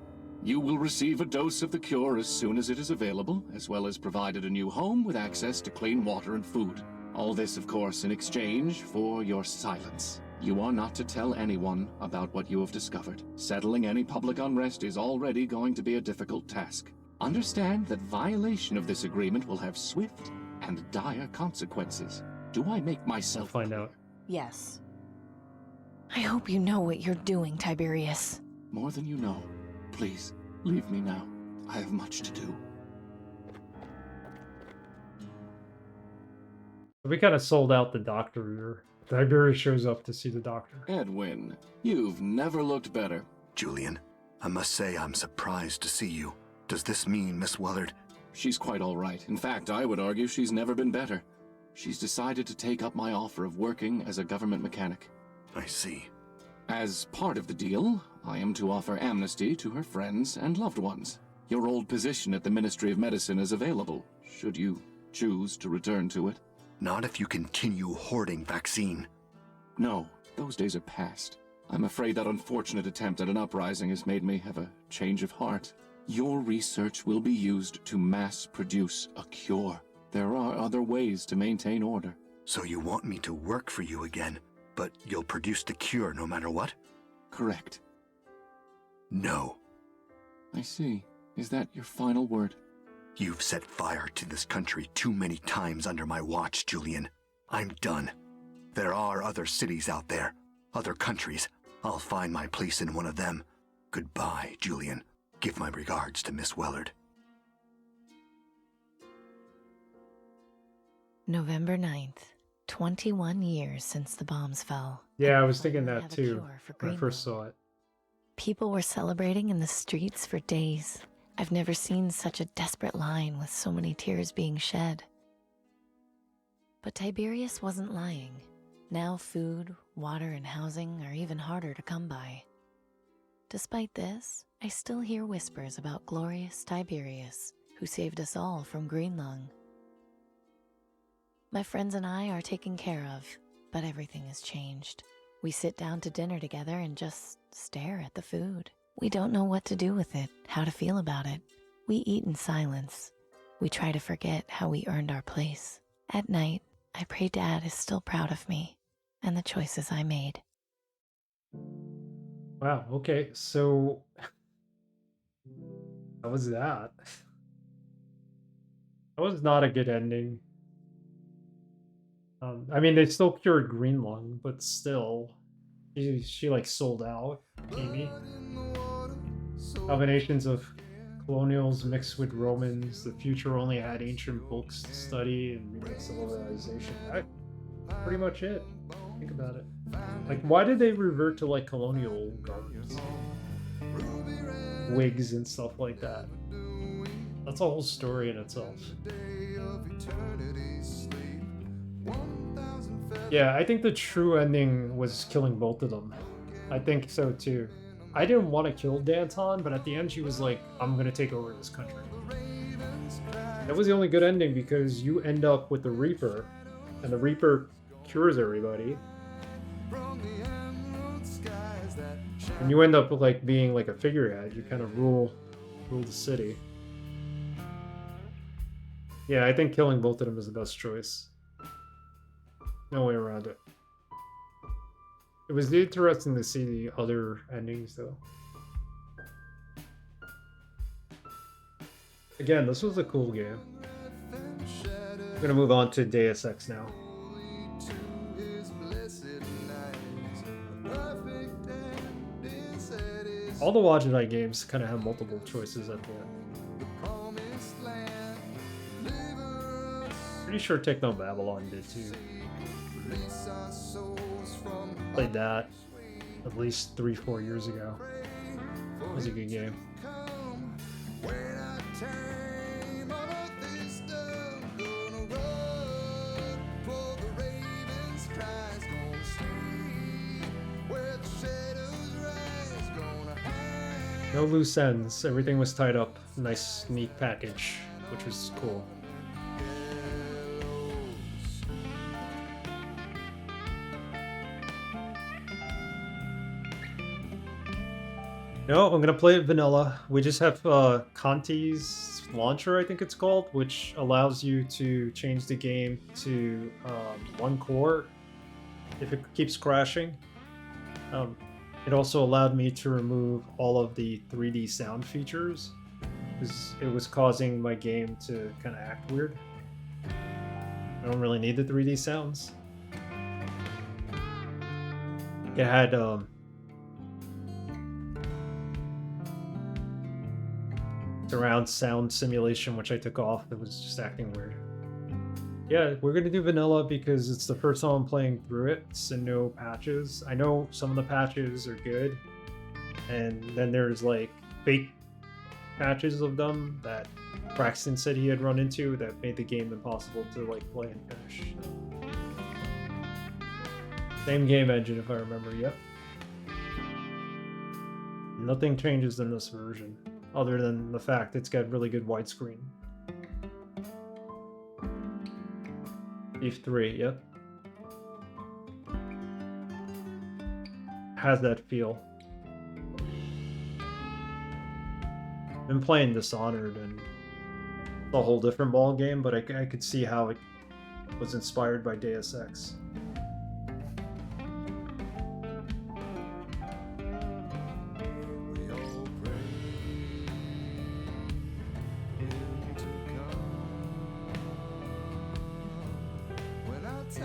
You will receive a dose of the cure as soon as it is available, as well as provided a new home with access to clean water and food. All this, of course, in exchange for your silence. You are not to tell anyone about what you have discovered. Settling any public unrest is already going to be a difficult task. Understand that violation of this agreement will have swift and dire consequences. Do I make myself find out? Yes. I hope you know what you're doing, Tiberius. More than you know. Please, leave me now. I have much to do. We kind of sold out the doctor here. Tiberius shows up to see the doctor. Edwin, you've never looked better. Julian, I must say I'm surprised to see you. Does this mean Miss Wellard? She's quite all right. In fact, I would argue she's never been better. She's decided to take up my offer of working as a government mechanic. I see. As part of the deal, I am to offer amnesty to her friends and loved ones. Your old position at the Ministry of Medicine is available, should you choose to return to it. Not if you continue hoarding vaccine. No, those days are past. I'm afraid that unfortunate attempt at an uprising has made me have a change of heart. Your research will be used to mass produce a cure. There are other ways to maintain order. So you want me to work for you again, but you'll produce the cure no matter what? Correct. No. I see. Is that your final word? You've set fire to this country too many times under my watch, Julian. I'm done. There are other cities out there, other countries. I'll find my place in one of them. Goodbye, Julian. Give my regards to Miss Wellard. November 9th. 21 years since the bombs fell. Yeah, I was thinking that have a too cure for when I first saw it. People were celebrating in the streets for days. I've never seen such a desperate line with so many tears being shed. But Tiberius wasn't lying. Now food, water, and housing are even harder to come by. Despite this, I still hear whispers about glorious Tiberius, who saved us all from Greenlung. My friends and I are taken care of, but everything has changed. We sit down to dinner together and just stare at the food. We don't know what to do with it, how to feel about it. We eat in silence. We try to forget how we earned our place. At night, I pray Dad is still proud of me and the choices I made. Wow, okay, so how was that? That was not a good ending. I mean, they still cured Greenlung, but still, she like sold out, Amy. Combinations of colonials mixed with Romans. The future only had ancient books to study and remake civilization. That's pretty much it. Think about it. Like, why did they revert to like colonial garments, wigs, and stuff like that? That's a whole story in itself. Yeah, I think the true ending was killing both of them. I think so too. I didn't want to kill Danton, but at the end she was like, I'm gonna take over this country. That was the only good ending because you end up with the Reaper and the Reaper cures everybody. And you end up like being like a figurehead. You kind of rule the city. Yeah, I think killing both of them is the best choice. No way around it. It was interesting to see the other endings, though. Again, this was a cool game. I'm gonna move on to Deus Ex now. All the Wajidai games kind of have multiple choices at the end. Pretty sure Techno Babylon did too. Played that at least 3-4 years ago. It was a good game. No loose ends. Everything was tied up. Nice, neat package, which was cool. No, I'm gonna play it vanilla. We just have Conti's launcher, I think it's called, which allows you to change the game to 1 core if it keeps crashing. It also allowed me to remove all of the 3D sound features because it was causing my game to kind of act weird. I don't really need the 3D sounds. It had surround sound simulation, which I took off. It was just acting weird. Yeah, we're gonna do vanilla because it's the first time I'm playing through it, so no patches. I know some of the patches are good, and then there's like fake patches of them that Braxton said he had run into that made the game impossible to like play and finish. Same game engine if I remember, yep. Nothing changes in this version, other than the fact it's got really good widescreen. Thief 3, yep. Has that feel. Been playing Dishonored and it's a whole different ball game, but I could see how it was inspired by Deus Ex.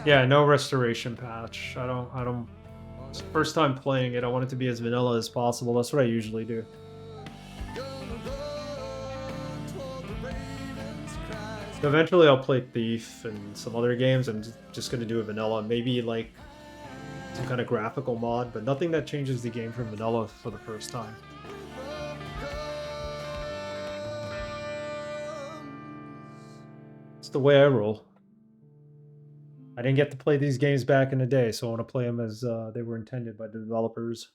Yeah, no restoration patch. I don't. It's the first time playing it. I want it to be as vanilla as possible. That's what I usually do. So eventually I'll play Thief and some other games. I'm just gonna do a vanilla. Maybe like some kind of graphical mod, but nothing that changes the game from vanilla for the first time. It's the way I roll. I didn't get to play these games back in the day, so I want to play them as they were intended by the developers.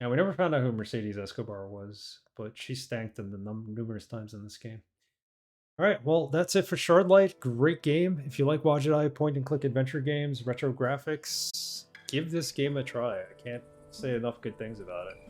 And we never found out who Mercedes Escobar was, but she stanked them numerous times in this game. Alright, well, that's it for Shardlight. Great game. If you like Wajidai point-and-click adventure games, retro graphics, give this game a try. I can't say enough good things about it.